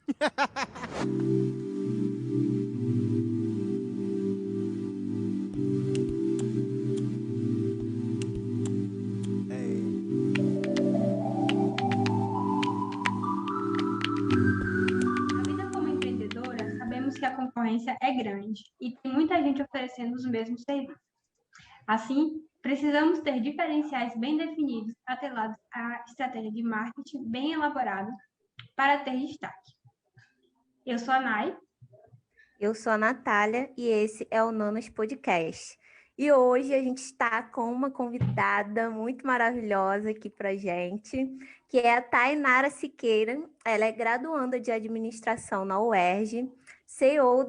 Na vida como empreendedora, sabemos que a concorrência é grande e tem muita gente oferecendo os mesmos serviços. Assim, precisamos ter diferenciais bem definidos, atrelados à estratégia de marketing bem elaborada para ter destaque. Eu sou a Nai. Eu sou a Natália e esse é o Nanos Podcast. E hoje a gente está com uma convidada muito maravilhosa aqui para gente, que é a Tainara Siqueira. Ela é graduanda de administração na UERJ, CEO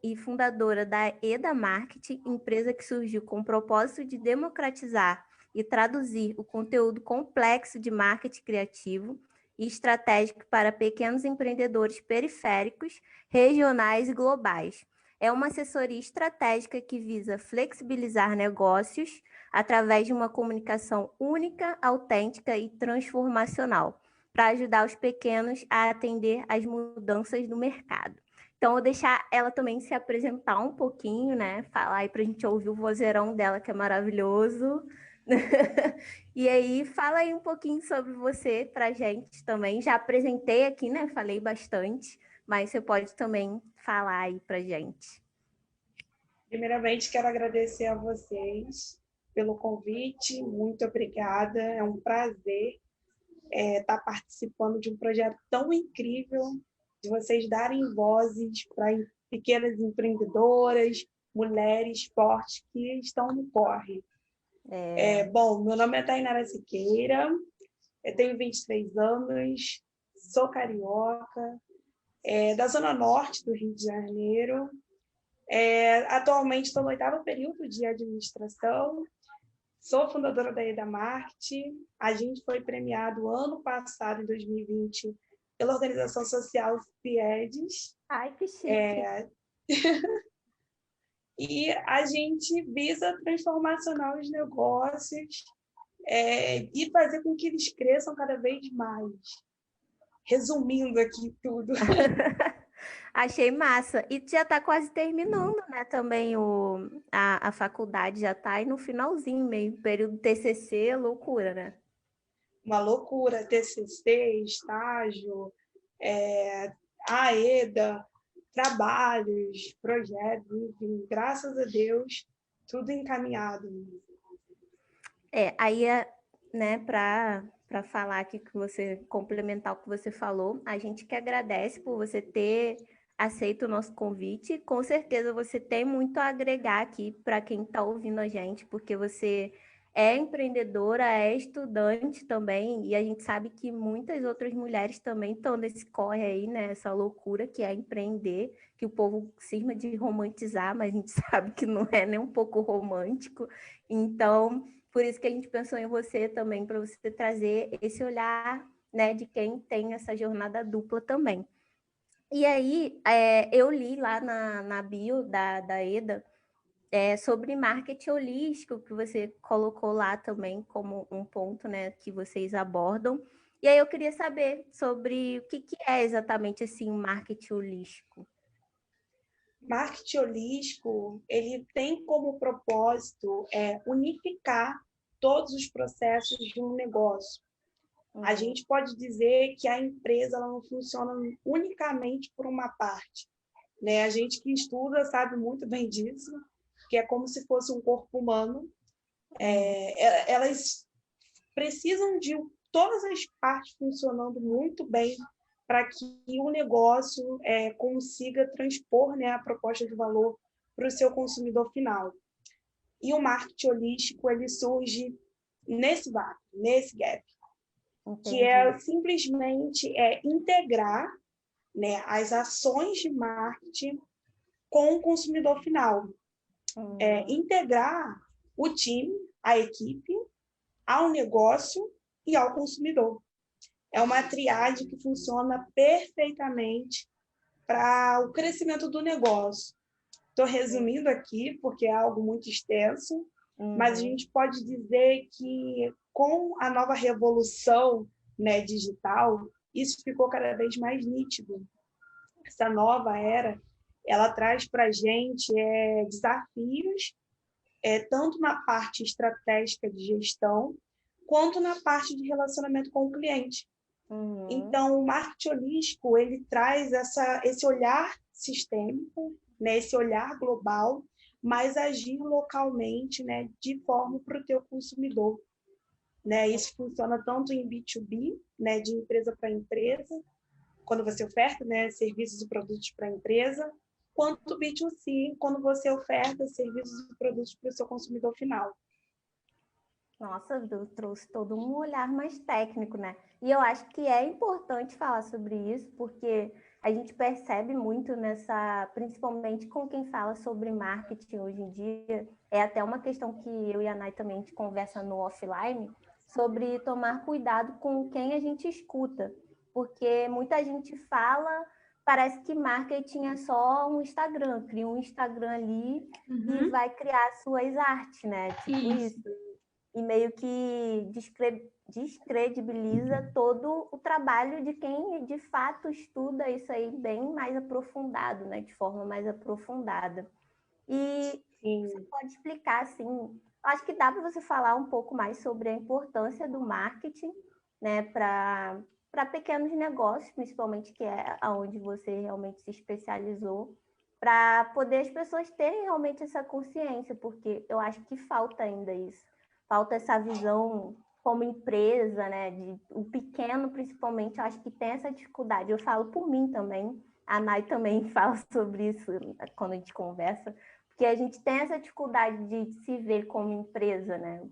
e fundadora da EDA Marketing, empresa que surgiu com o propósito de democratizar e traduzir o conteúdo complexo de marketing criativo e estratégico para pequenos empreendedores periféricos, regionais e globais. É uma assessoria estratégica que visa flexibilizar negócios através de uma comunicação única, autêntica e transformacional, para ajudar os pequenos a atender às mudanças do mercado. Então, eu vou deixar ela também se apresentar um pouquinho, né? Falar aí para a gente ouvir o vozeirão dela, que é maravilhoso. E aí, fala aí um pouquinho sobre você para a gente também. Já apresentei aqui, né? Falei bastante, mas você pode também falar aí para a gente. Primeiramente, quero agradecer a vocês pelo convite. Muito obrigada. É um prazer estar participando de um projeto tão incrível, de vocês darem vozes para pequenas empreendedoras, mulheres fortes que estão no corre. Bom, meu nome é Tainara Siqueira, eu tenho 23 anos, sou carioca, da Zona Norte do Rio de Janeiro. Atualmente estou no 8º período de administração, sou fundadora da EDA Marketing. A gente foi premiado ano passado, em 2020, pela organização social CIEDES. Ai, que chique! E a gente visa transformacionar os negócios e fazer com que eles cresçam cada vez mais. Resumindo aqui tudo. Achei massa. E já está quase terminando, né? Também a faculdade já está aí no finalzinho, meio período TCC, loucura, né? Uma loucura, TCC, estágio, AEDA, trabalhos, projetos, enfim, graças a Deus, tudo encaminhado. Aí, né, para falar aqui que você, complementar o que você falou, a gente que agradece por você ter aceito o nosso convite. Com certeza você tem muito a agregar aqui para quem está ouvindo a gente, porque você é empreendedora, é estudante também, e a gente sabe que muitas outras mulheres também estão nesse corre aí, né? Essa loucura que é empreender, que o povo cisma de romantizar, mas a gente sabe que não é nem um pouco romântico. Então, por isso que a gente pensou em você também, para você trazer esse olhar, né, de quem tem essa jornada dupla também. E aí, eu li lá na bio da EDA sobre marketing holístico, que você colocou lá também como um ponto, né, que vocês abordam. E aí eu queria saber sobre o que é exatamente assim, um marketing holístico. Marketing holístico, ele tem como propósito unificar todos os processos de um negócio. A gente pode dizer que a empresa ela não funciona unicamente por uma parte, né? A gente que estuda sabe muito bem disso, que é como se fosse um corpo humano. Elas precisam de todas as partes funcionando muito bem para que o negócio consiga transpor, né, a proposta de valor para o seu consumidor final. E o marketing holístico ele surge nesse vácuo, nesse gap. Entendi. Que é simplesmente integrar, né, as ações de marketing com o consumidor final. Integrar o time, a equipe, ao negócio e ao consumidor. É uma triade que funciona perfeitamente para o crescimento do negócio. Estou resumindo aqui, porque é algo muito extenso, mas a gente pode dizer que, com a nova revolução, né, digital, isso ficou cada vez mais nítido. essa nova era, ela traz para a gente desafios, tanto na parte estratégica de gestão, quanto na parte de relacionamento com o cliente. Então, o marketing holístico, ele traz esse olhar sistêmico, né, esse olhar global, mas agir localmente, né, de forma para o teu consumidor. Né? Isso funciona tanto em B2B, né, de empresa para empresa, quando você oferta, né, serviços e produtos para a empresa, quanto B2C, quando você oferta serviços e produtos para o seu consumidor final. Nossa, trouxe todo um olhar mais técnico, né? E eu acho que é importante falar sobre isso, porque a gente percebe muito principalmente com quem fala sobre marketing hoje em dia, é até uma questão que eu e a Nay também a gente conversa no offline, sobre tomar cuidado com quem a gente escuta, porque muita gente fala, parece que marketing é só um Instagram, cria um Instagram ali e vai criar suas artes, né? Tipo isso. E meio que descredibiliza todo o trabalho de quem de fato estuda isso aí bem mais aprofundado, né? De forma mais aprofundada. E você pode explicar, assim, acho que dá para você falar um pouco mais sobre a importância do marketing, né, para pequenos negócios, principalmente, que é onde você realmente se especializou, para poder as pessoas terem realmente essa consciência, porque eu acho que falta ainda isso. Falta essa visão como empresa, né? O pequeno, principalmente, eu acho que tem essa dificuldade. Eu falo por mim também, a Nay também fala sobre isso quando a gente conversa, porque a gente tem essa dificuldade de se ver como empresa, né?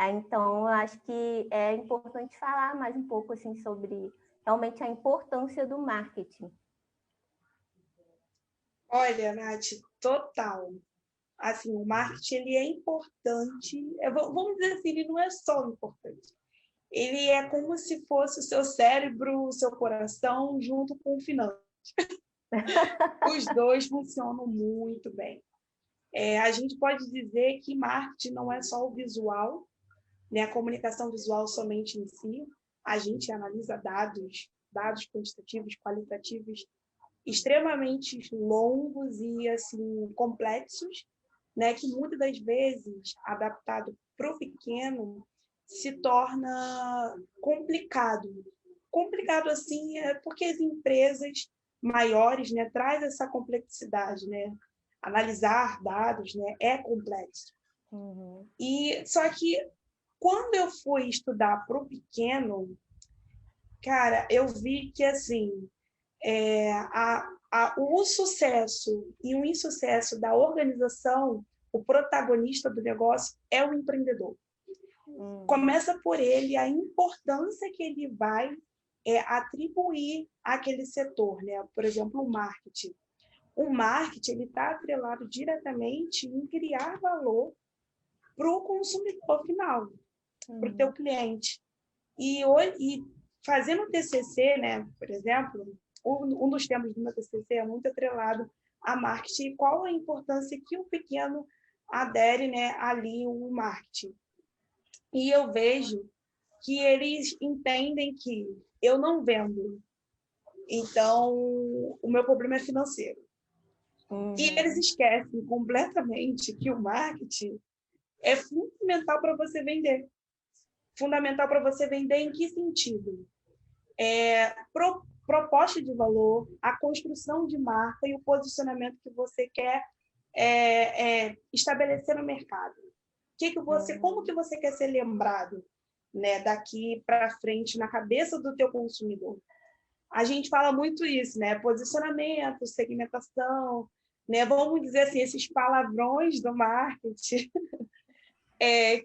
Então, eu acho que é importante falar mais um pouco assim, sobre realmente a importância do marketing. Olha, Nath, total. Assim, o marketing ele é importante, vamos dizer assim, ele não é só importante. Ele é como se fosse o seu cérebro, o seu coração, junto com o finanças. Os dois funcionam muito bem. A gente pode dizer que marketing não é só o visual, né? A comunicação visual somente em si. A gente analisa dados quantitativos, qualitativos, extremamente longos e assim complexos, né, que muitas das vezes, adaptado para o pequeno, se torna complicado. Complicado, assim, porque as empresas maiores, né, traz essa complexidade, né? Analisar dados, né, é complexo. E só que quando eu fui estudar para o pequeno, cara, eu vi que assim o sucesso e o insucesso da organização, o protagonista do negócio é o empreendedor. Começa por ele, a importância que ele vai atribuir àquele setor, né? Por exemplo, o marketing. O marketing está atrelado diretamente em criar valor para o consumidor final, para o teu cliente. E fazendo o TCC, né, por exemplo, um dos temas do meu TCC é muito atrelado a marketing e qual a importância que o pequeno adere, né, ali o marketing. E eu vejo que eles entendem que eu não vendo, então o meu problema é financeiro. E eles esquecem completamente que o marketing é fundamental para você vender. Fundamental para você vender em que sentido? Proposta de valor, a construção de marca e o posicionamento que você quer estabelecer no mercado. Como que você quer ser lembrado, né, daqui para frente na cabeça do teu consumidor? A gente fala muito isso, né? Posicionamento, segmentação, né? Vamos dizer assim, esses palavrões do marketing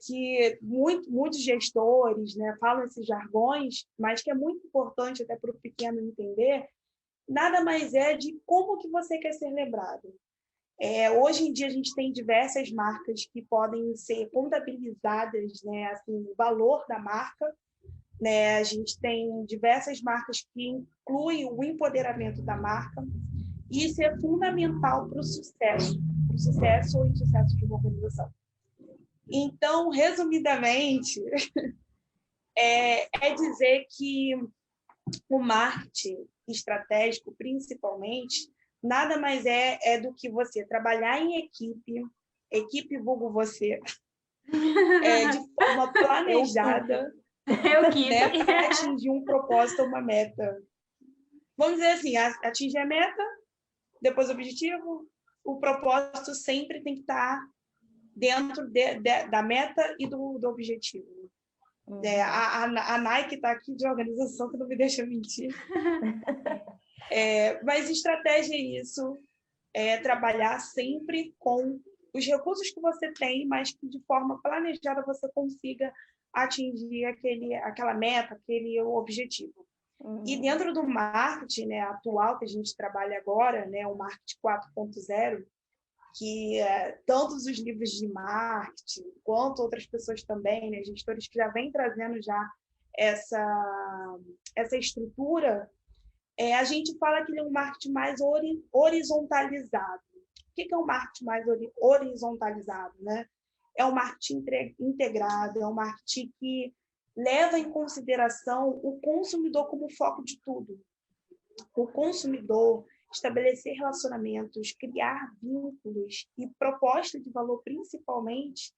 que muitos gestores, né, falam esses jargões, mas que é muito importante até para o pequeno entender, nada mais é de como que você quer ser lembrado. Hoje em dia a gente tem diversas marcas que podem ser contabilizadas, né, assim, o valor da marca, né? A gente tem diversas marcas que incluem o empoderamento da marca, e isso é fundamental para o sucesso ou insucesso de uma organização. Então, resumidamente, é dizer que o marketing estratégico, principalmente, nada mais é do que você trabalhar em equipe vulgo você, de forma planejada, né, para atingir um propósito ou uma meta. Vamos dizer assim, atingir a meta, depois o objetivo, o propósito sempre tem que estar dentro da meta e do objetivo. A Nike está aqui de organização, que não me deixa mentir. Mas estratégia é isso, trabalhar sempre com os recursos que você tem, mas que de forma planejada você consiga atingir aquela meta, aquele objetivo. E dentro do marketing, né, atual que a gente trabalha agora, né, o marketing 4.0, que tantos os livros de marketing, quanto outras pessoas também, né, gestores que já vêm trazendo já essa estrutura, a gente fala que ele é um marketing mais horizontalizado. O que é um marketing mais horizontalizado, né? É um marketing integrado, é um marketing que leva em consideração o consumidor como foco de tudo. O consumidor, estabelecer relacionamentos, criar vínculos e proposta de valor, principalmente,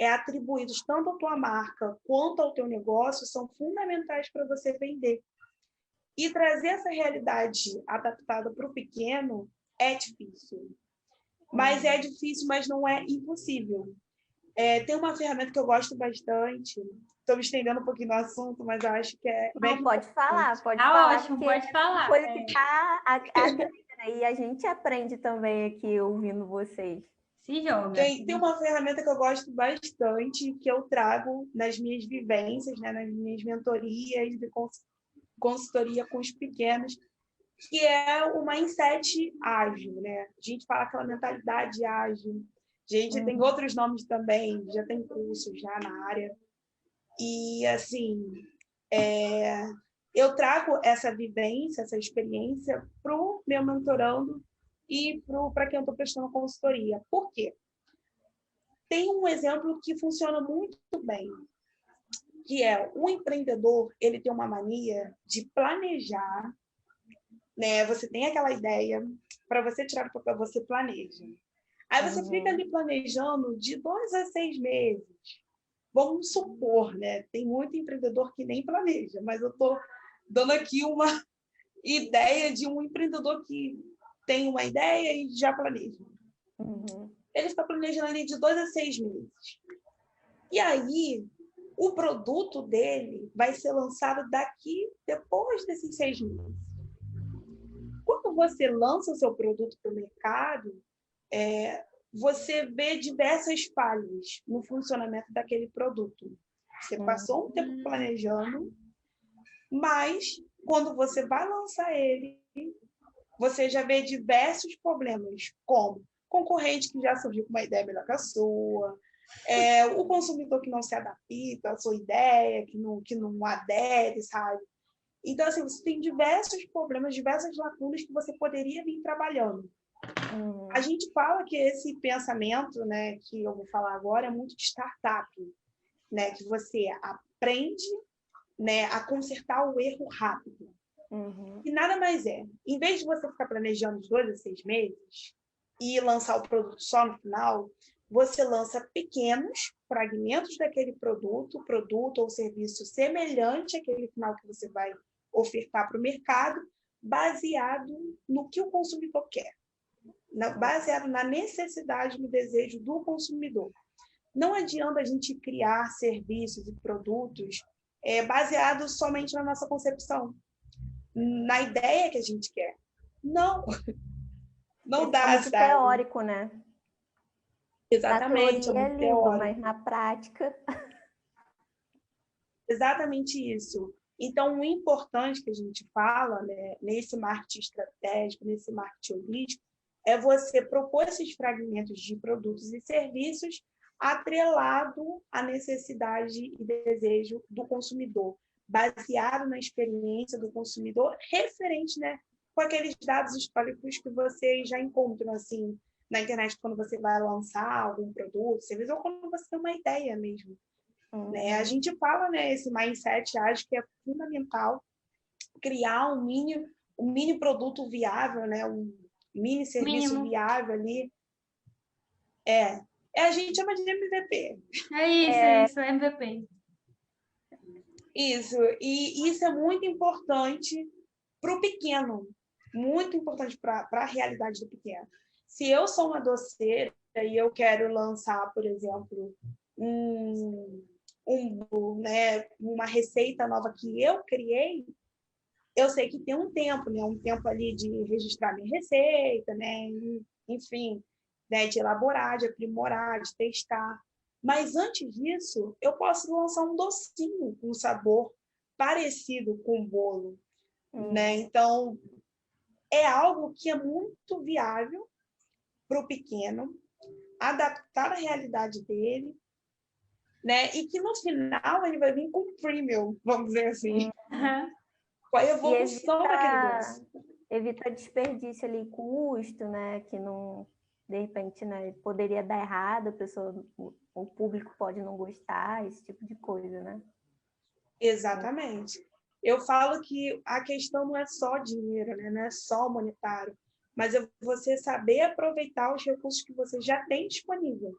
atribuídos tanto à tua marca quanto ao teu negócio, são fundamentais para você vender. E trazer essa realidade adaptada para o pequeno é difícil. Mas é difícil, mas não é impossível. Tem uma ferramenta que eu gosto bastante. Estou me estendendo um pouquinho no assunto, mas eu acho que é... Não, pode falar, ótimo, pode falar. Coisa que está agrega, e a gente aprende também aqui ouvindo vocês. Se joga. Tem uma ferramenta que eu gosto bastante, que eu trago nas minhas vivências, né, nas minhas mentorias de consultoria com os pequenos, que é o mindset ágil, né? A gente fala aquela mentalidade ágil. A gente tem outros nomes também, já tem cursos já na área. E, assim, eu trago essa vivência, essa experiência para o meu mentorando e para quem eu estou prestando consultoria. Por quê? Tem um exemplo que funciona muito bem, que é o empreendedor, ele tem uma mania de planejar, né? Você tem aquela ideia, para você tirar do papel, você planeja. Aí você fica ali planejando de 2 a 6 meses. Vamos supor, né? Tem muito empreendedor que nem planeja, mas eu estou dando aqui uma ideia de um empreendedor que tem uma ideia e já planeja. Ele está planejando ali de 2 a 6 meses. E aí, o produto dele vai ser lançado depois desses 6 meses. Quando você lança o seu produto para o mercado, você vê diversas falhas no funcionamento daquele produto. Você passou um tempo planejando, mas quando você vai lançar ele, você já vê diversos problemas, como concorrente que já surgiu com uma ideia melhor que a sua, o consumidor que não se adapta à sua ideia, que não adere, sabe? Então, assim, você tem diversos problemas, diversas lacunas que você poderia vir trabalhando. A gente fala que esse pensamento, né, que eu vou falar agora, é muito de startup, né, que você aprende, né, a consertar o erro rápido. E nada mais é. Em vez de você ficar planejando de 2 a 6 meses e lançar o produto só no final, você lança pequenos fragmentos daquele produto ou serviço semelhante àquele final que você vai ofertar para o mercado, baseado no que o consumidor quer, baseado na necessidade, no desejo do consumidor. Não adianta a gente criar serviços e produtos baseados somente na nossa concepção, na ideia que a gente quer. Não dá, muito teórico, né? Exatamente, é muito teórico, mas na prática... Exatamente isso. Então, o importante que a gente fala, né, nesse marketing estratégico, nesse marketing holístico, é você propor esses fragmentos de produtos e serviços atrelado à necessidade e desejo do consumidor, baseado na experiência do consumidor, referente, né, com aqueles dados históricos que vocês já encontram assim, na internet quando você vai lançar algum produto, serviço, ou quando você tem uma ideia mesmo. Né? A gente fala, né, esse mindset, acho que é fundamental criar um um mini produto viável, né? Um mini serviço Mínimo. viável ali. A gente chama de MVP. É isso, MVP. Isso, e isso é muito importante para o pequeno, muito importante para a realidade do pequeno. Se eu sou uma doceira e eu quero lançar, por exemplo, né, uma receita nova que eu criei, eu sei que tem um tempo, né, um tempo ali de registrar minha receita, né, enfim, né, de elaborar, de aprimorar, de testar. Mas antes disso, eu posso lançar um docinho com sabor parecido com o bolo, né? Então, é algo que é muito viável para o pequeno, adaptar a realidade dele, né? E que no final ele vai vir com um premium, vamos dizer assim, com a evolução daquele doce. Evita desperdício ali, custo, né? Que não, de repente, né, poderia dar errado, a pessoa, o público pode não gostar, esse tipo de coisa, né? Exatamente. Eu falo que a questão não é só dinheiro, né? Não é só monetário, mas é você saber aproveitar os recursos que você já tem disponível.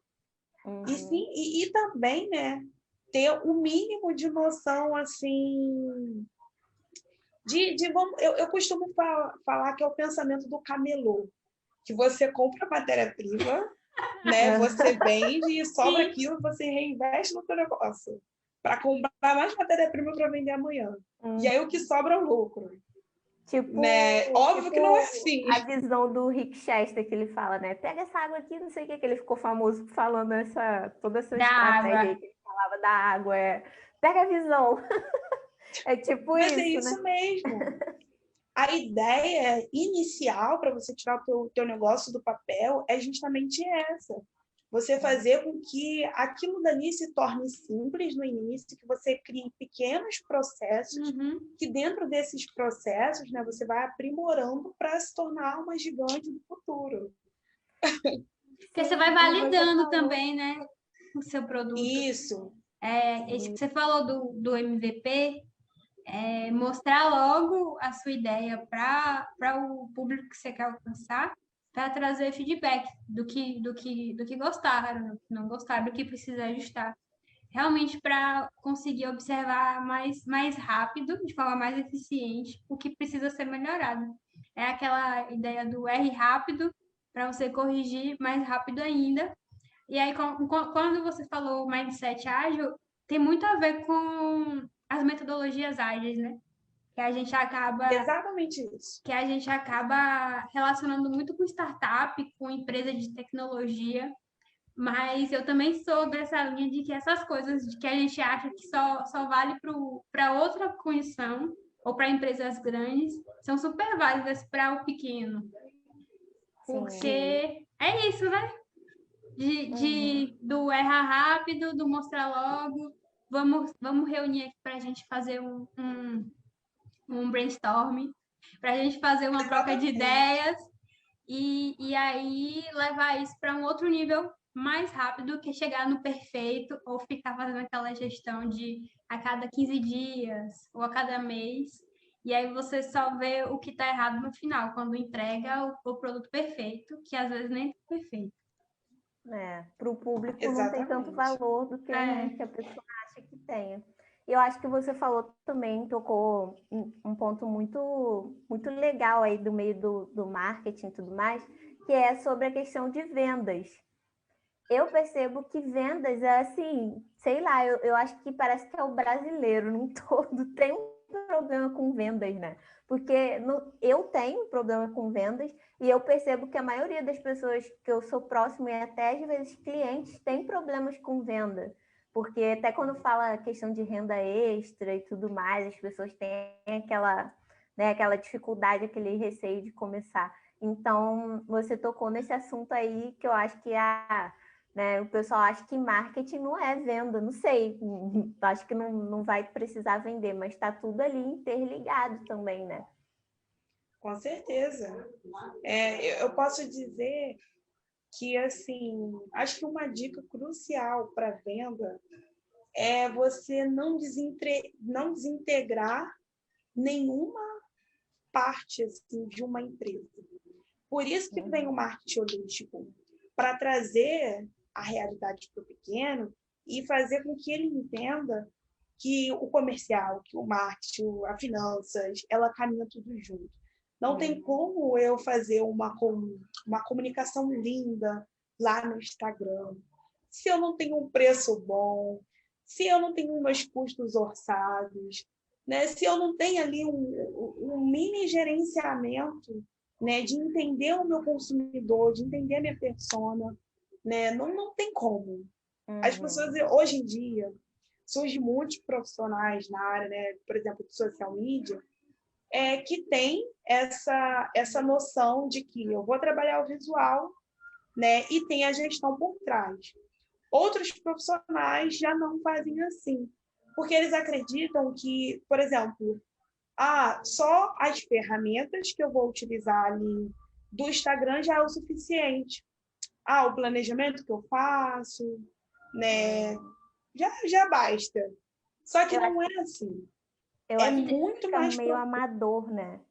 E sim, e também, né, ter o mínimo de noção, assim, eu costumo falar que é o pensamento do camelô, que você compra a matéria-prima, né, você vende e sobra aquilo, você reinveste no seu negócio para comprar mais matéria-prima para vender amanhã. E aí o que sobra é o lucro. Tipo, Né? Óbvio que não é assim. A visão do Rick Chester que ele fala, né? Pega essa água aqui, não sei o que ele ficou famoso falando toda essa estratégia aí que ele falava da água. Pega a visão. É tipo Mas isso, é isso, né? mesmo. A ideia inicial para você tirar o teu negócio do papel é justamente essa. Você fazer com que aquilo dali se torne simples no início, que você crie pequenos processos, que dentro desses processos, né, você vai aprimorando para se tornar uma gigante do futuro. Porque você vai validando também, né, o seu produto. Isso. Esse que você falou do MVP, mostrar logo a sua ideia para o público que você quer alcançar, para trazer feedback do que gostaram, do que não gostaram, do que precisa ajustar. Realmente para conseguir observar mais rápido, de forma mais eficiente, o que precisa ser melhorado. É aquela ideia do R rápido, para você corrigir mais rápido ainda. E aí, quando você falou mindset ágil, tem muito a ver com as metodologias ágeis, né? Que a gente acaba Exatamente isso. Que a gente acaba relacionando muito com startup, com empresa de tecnologia, mas eu também sou dessa linha de que essas coisas de que a gente acha que só vale para outra condição ou para empresas grandes, são super válidas para o pequeno. Porque é isso, né? Do errar rápido, do mostrar logo. Vamos reunir aqui para a gente fazer um brainstorming, para a gente fazer uma troca de ideias e aí levar isso para um outro nível mais rápido que chegar no perfeito ou ficar fazendo aquela gestão de a cada 15 dias ou a cada mês. E aí você só vê o que está errado no final, quando entrega o produto perfeito, que às vezes nem é perfeito. Para o público Exatamente. Não tem tanto valor do que, né, que a pessoa acha que tenha. E eu acho que você falou também, tocou um ponto muito, muito legal aí do meio do marketing e tudo mais, que é sobre a questão de vendas. Eu percebo que vendas é assim, sei lá, eu acho que parece que é o brasileiro num todo tem um problema com vendas, né? Porque eu tenho problema com vendas e eu percebo que a maioria das pessoas que eu sou próximo e até às vezes clientes tem problemas com venda. Porque até quando fala questão de renda extra e tudo mais, as pessoas têm aquela dificuldade, aquele receio de começar. Então, você tocou nesse assunto aí que eu acho que né, o pessoal acha que marketing não é venda, não sei, acho que não vai precisar vender, mas está tudo ali interligado também, né? Com certeza. Eu posso dizer que, assim, acho que uma dica crucial para venda é você não desintegrar nenhuma parte assim, de uma empresa. Por isso que vem o marketing holístico, para trazer a realidade para o pequeno e fazer com que ele entenda que o comercial, que o marketing, a finanças, ela caminha tudo junto. Não tem como eu fazer uma comunicação linda lá no Instagram, se eu não tenho um preço bom, se eu não tenho meus custos orçados, né? Se eu não tenho ali um mini gerenciamento, né? De entender o meu consumidor, de entender a minha persona, né? Não tem como. As pessoas, hoje em dia, surgem muitos profissionais na área, né? Por exemplo, de social media, que tem essa noção de que eu vou trabalhar o visual, né? E tem a gestão por trás. Outros profissionais já não fazem assim, porque eles acreditam que, por exemplo, só as ferramentas que eu vou utilizar ali do Instagram já é o suficiente. O planejamento que eu faço, né? Já basta. Só que não é assim. Eu acho muito que fica mais meio amador, né?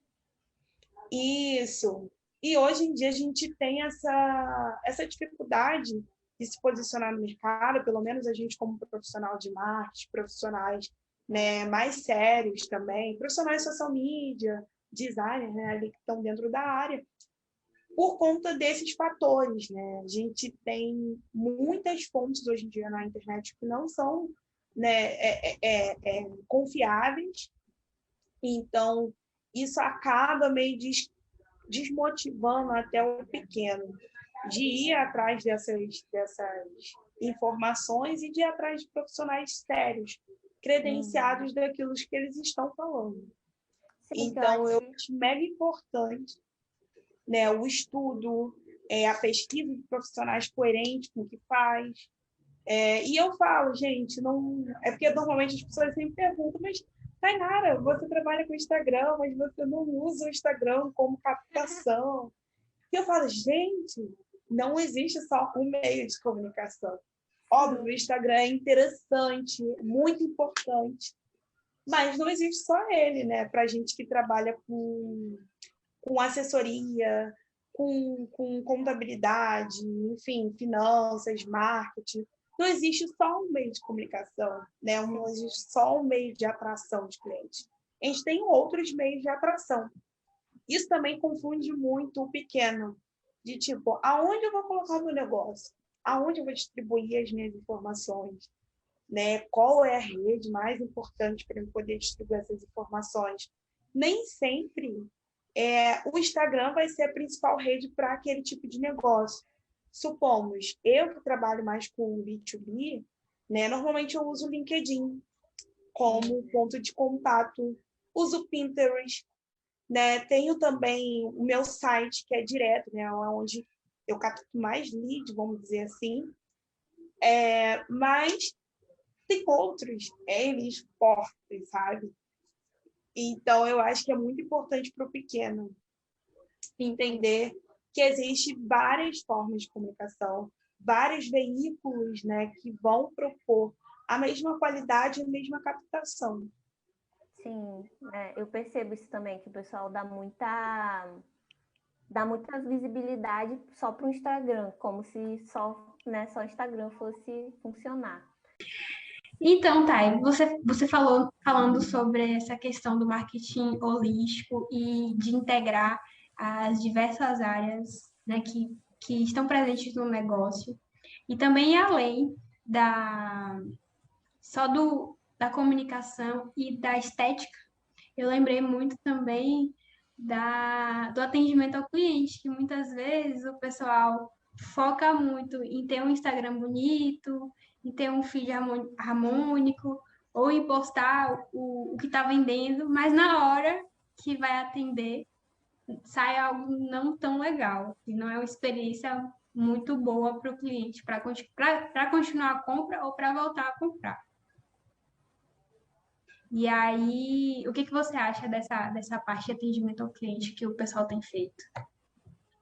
Isso. E hoje em dia a gente tem essa dificuldade de se posicionar no mercado, pelo menos a gente como profissional de marketing, profissionais, né, mais sérios também, profissionais de social media, designers, né, ali que estão dentro da área, por conta desses fatores, né? A gente tem muitas fontes hoje em dia na internet que não são, né, confiáveis, então isso acaba meio desmotivando até o pequeno de ir atrás dessas informações e de ir atrás de profissionais sérios, credenciados daquilo que eles estão falando. Sim, então, eu acho mega importante, né, o estudo, a pesquisa de profissionais coerentes com o que faz. E eu falo, gente, não é porque normalmente as pessoas sempre perguntam, mas Tainara, você trabalha com Instagram, mas você não usa o Instagram como captação. E eu falo, gente, não existe só um meio de comunicação. Óbvio, o Instagram é interessante, muito importante, mas não existe só ele, né? Para a gente que trabalha com assessoria, com contabilidade, enfim, finanças, marketing. Não existe só um meio de comunicação, né? Não existe só um meio de atração de clientes. A gente tem outros meios de atração. Isso também confunde muito o pequeno, de tipo, aonde eu vou colocar o meu negócio? Aonde eu vou distribuir as minhas informações? Né? Qual é a rede mais importante para eu poder distribuir essas informações? Nem sempre o Instagram vai ser a principal rede para aquele tipo de negócio. Supomos, eu que trabalho mais com B2B, né, normalmente eu uso o LinkedIn como ponto de contato, uso o Pinterest, né, tenho também o meu site, que é direto, né, onde eu capto mais lead, vamos dizer assim, mas tem outros, eles fortes, sabe? Então, eu acho que é muito importante para o pequeno entender que existe várias formas de comunicação, vários veículos, né, que vão propor a mesma qualidade e a mesma captação. Sim, eu percebo isso também, que o pessoal dá muita visibilidade só para o Instagram, como se só o Instagram fosse funcionar. Então, Thay, você falando sobre essa questão do marketing holístico e de integrar as diversas áreas, né, que estão presentes no negócio, e também além da comunicação e da estética, eu lembrei muito também do atendimento ao cliente, que muitas vezes o pessoal foca muito em ter um Instagram bonito, em ter um feed harmônico, ou em postar o que está vendendo, mas na hora que vai atender, sai algo não tão legal, e não é uma experiência muito boa para o cliente, para continuar a compra ou para voltar a comprar. E aí, o que você acha dessa parte de atendimento ao cliente que o pessoal tem feito?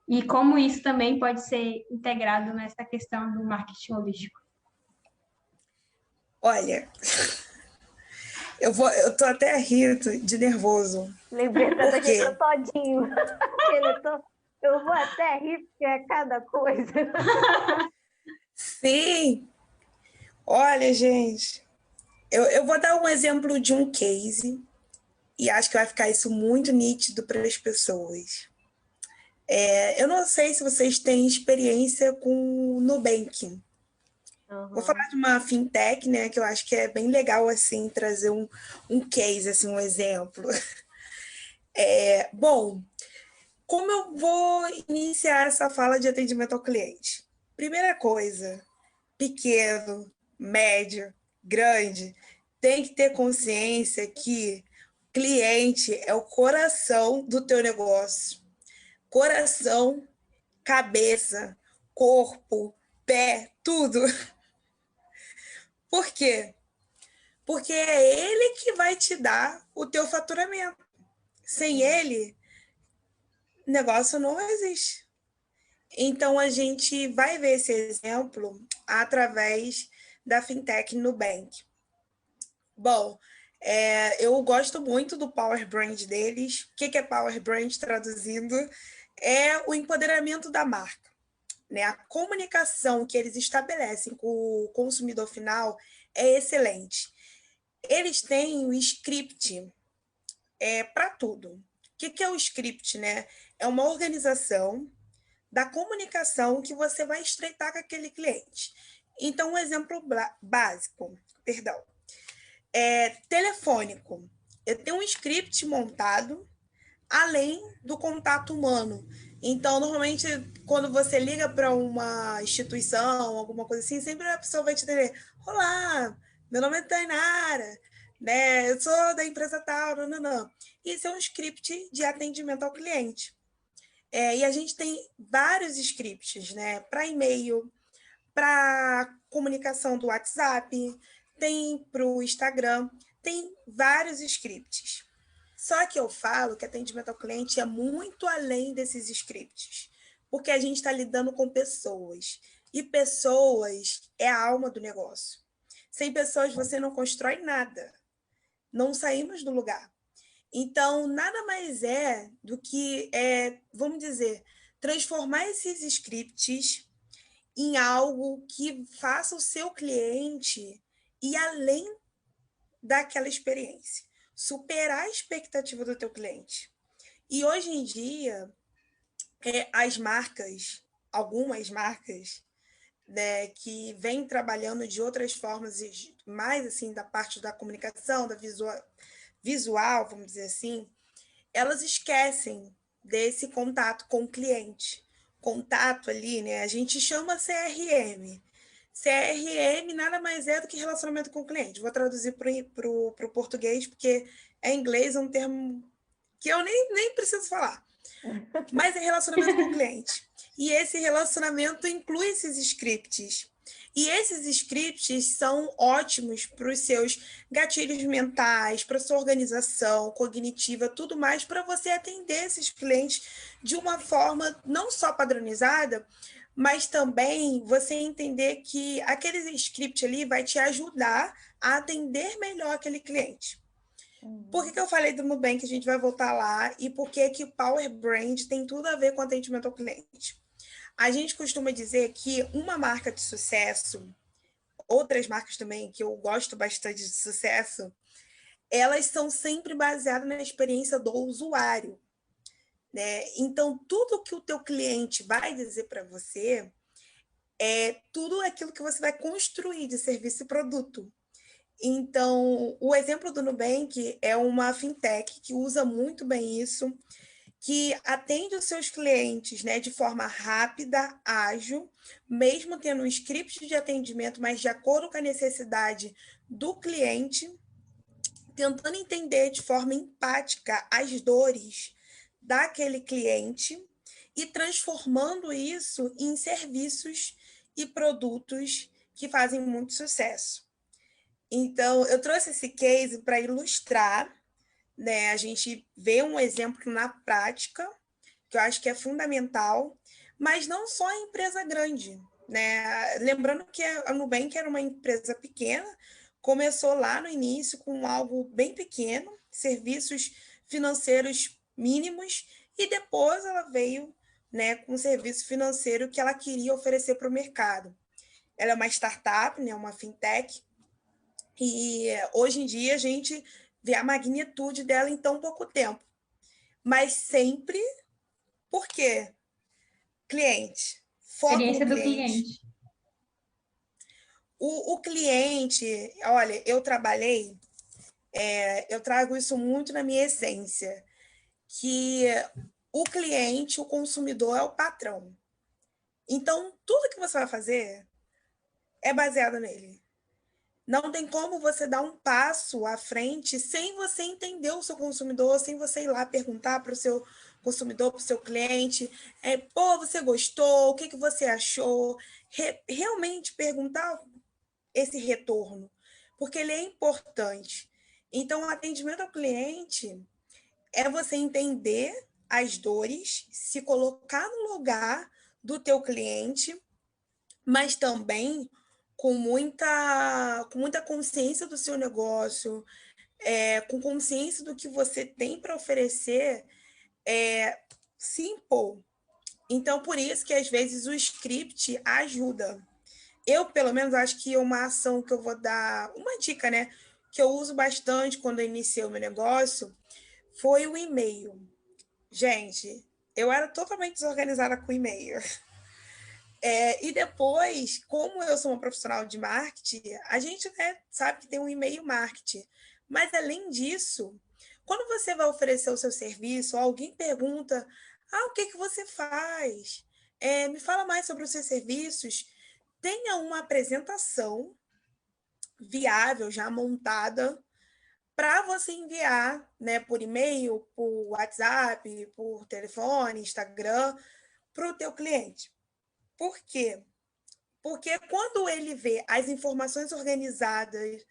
E como isso também pode ser integrado nessa questão do marketing holístico? Olha, Eu tô até rindo de nervoso. Lembrei até Por do quê? jeito todinho. Eu vou até rir, porque é cada coisa. Sim! Olha, gente, eu vou dar um exemplo de um case e acho que vai ficar isso muito nítido para as pessoas. Eu não sei se vocês têm experiência com o Nubank. Vou falar Uhum. de uma fintech, né, que eu acho que é bem legal assim trazer um case, assim, um exemplo. Bom, como eu vou iniciar essa fala de atendimento ao cliente? Primeira coisa, pequeno, médio, grande, tem que ter consciência que cliente é o coração do teu negócio. Coração, cabeça, corpo, pé, tudo. Por quê? Porque é ele que vai te dar o teu faturamento. Sem ele, o negócio não existe. Então, a gente vai ver esse exemplo através da fintech Nubank. Bom, eu gosto muito do Power Brand deles. O que é Power Brand traduzindo? É o empoderamento da marca, né? A comunicação que eles estabelecem com o consumidor final é excelente. Eles têm o script para tudo. O que é o script, né? É uma organização da comunicação que você vai estreitar com aquele cliente. Então, um exemplo básico, perdão, telefônico. Eu tenho um script montado além do contato humano. Então, normalmente, quando você liga para uma instituição, alguma coisa assim, sempre a pessoa vai te dizer: olá, meu nome é Tainara, né? Eu sou da empresa tal, não, não, não. Isso é um script de atendimento ao cliente. E a gente tem vários scripts, né? Para e-mail, para comunicação do WhatsApp, tem para o Instagram, tem vários scripts. Só que eu falo que atendimento ao cliente é muito além desses scripts, porque a gente está lidando com pessoas, e pessoas é a alma do negócio. Sem pessoas você não constrói nada, não saímos do lugar. Então, nada mais é do que, vamos dizer, transformar esses scripts em algo que faça o seu cliente ir além daquela experiência, superar a expectativa do teu cliente. E hoje em dia, as marcas, algumas marcas, né, que vêm trabalhando de outras formas, mais assim da parte da comunicação, da visual, vamos dizer assim, elas esquecem desse contato com o cliente. Contato ali, né? A gente chama CRM. CRM nada mais é do que relacionamento com o cliente. Vou traduzir para o português, porque é inglês, é um termo que eu nem preciso falar. Mas é relacionamento com o cliente. E esse relacionamento inclui esses scripts. E esses scripts são ótimos para os seus gatilhos mentais, para a sua organização cognitiva, tudo mais, para você atender esses clientes de uma forma não só padronizada, mas também você entender que aquele script ali vai te ajudar a atender melhor aquele cliente. Por que eu falei do Nubank, a gente vai voltar lá, e por que o Power Brand tem tudo a ver com atendimento ao cliente? A gente costuma dizer que uma marca de sucesso, outras marcas também, que eu gosto bastante de sucesso, elas são sempre baseadas na experiência do usuário, né? Então, tudo que o teu cliente vai dizer para você é tudo aquilo que você vai construir de serviço e produto. Então, o exemplo do Nubank é uma fintech que usa muito bem isso, que atende os seus clientes, né, de forma rápida, ágil, mesmo tendo um script de atendimento, mas de acordo com a necessidade do cliente, tentando entender de forma empática as dores daquele cliente e transformando isso em serviços e produtos que fazem muito sucesso. Então, eu trouxe esse case para ilustrar, né? A gente vê um exemplo na prática, que eu acho que é fundamental, mas não só a empresa grande, né? Lembrando que a Nubank era uma empresa pequena, começou lá no início com algo bem pequeno, serviços financeiros mínimos, e depois ela veio, né, com um serviço financeiro que ela queria oferecer para o mercado. Ela é uma startup, né, uma fintech, e hoje em dia a gente vê a magnitude dela em tão pouco tempo. Mas sempre, por quê? Cliente, foco no Experiência do cliente. cliente. O cliente, olha, eu trago isso muito na minha essência, que o cliente, o consumidor é o patrão. Então, tudo que você vai fazer é baseado nele. Não tem como você dar um passo à frente sem você entender o seu consumidor, sem você ir lá perguntar para o seu consumidor, para o seu cliente, pô, você gostou? O que você achou? Realmente perguntar esse retorno, porque ele é importante. Então, o atendimento ao cliente é você entender as dores, se colocar no lugar do teu cliente, mas também com muita consciência do seu negócio, com consciência do que você tem para oferecer, se impor. Então, por isso que às vezes o script ajuda. Eu, pelo menos, acho que uma ação que eu vou dar, uma dica, né, que eu uso bastante quando eu iniciei o meu negócio, foi o e-mail. Gente, eu era totalmente desorganizada com e-mail. E depois, como eu sou uma profissional de marketing, a gente, né, sabe que tem um e-mail marketing. Mas, além disso, quando você vai oferecer o seu serviço, alguém pergunta, o que você faz? Me fala mais sobre os seus serviços. Tenha uma apresentação viável, já montada, para você enviar, né, por e-mail, por WhatsApp, por telefone, Instagram, para o teu cliente. Por quê? Porque quando ele vê as informações organizadas,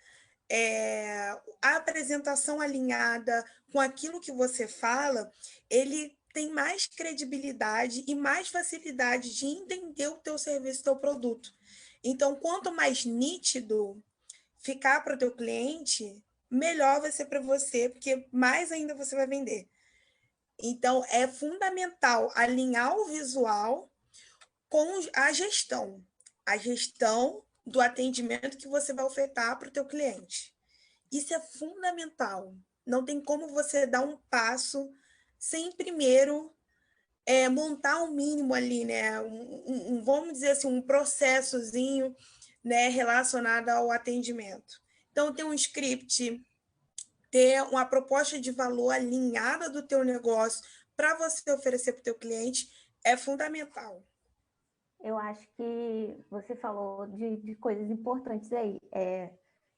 a apresentação alinhada com aquilo que você fala, ele tem mais credibilidade e mais facilidade de entender o teu serviço, o teu produto. Então, quanto mais nítido ficar para o teu cliente, melhor vai ser para você, porque mais ainda você vai vender. Então, é fundamental alinhar o visual com a gestão do atendimento que você vai ofertar para o teu cliente. Isso é fundamental. Não tem como você dar um passo sem primeiro montar um mínimo ali, né? Vamos dizer assim, um processozinho, né, relacionado ao atendimento. Então, ter um script, ter uma proposta de valor alinhada do teu negócio para você oferecer para o teu cliente é fundamental. Eu acho que você falou de coisas importantes aí.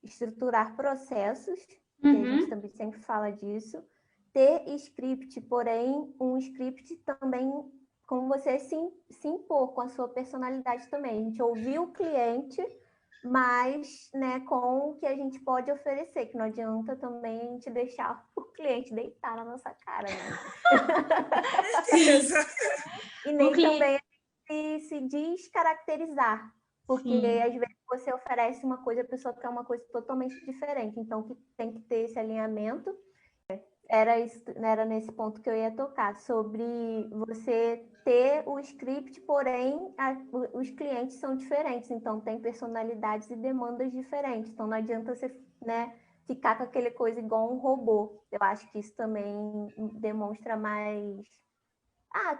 Estruturar processos, que a gente também sempre fala disso. Ter script, porém, um script também como você se impor com a sua personalidade também. A gente ouvir o cliente, mas, né, com o que a gente pode oferecer, que não adianta também a gente deixar o cliente deitar na nossa cara, né? E nem também se descaracterizar, porque às vezes você oferece uma coisa, a pessoa quer uma coisa totalmente diferente, então que tem que ter esse alinhamento. Era nesse ponto que eu ia tocar, sobre você ter o script, porém os clientes são diferentes, então tem personalidades e demandas diferentes, então não adianta você, né, ficar com aquele coisa igual um robô. Eu acho que isso também demonstra mais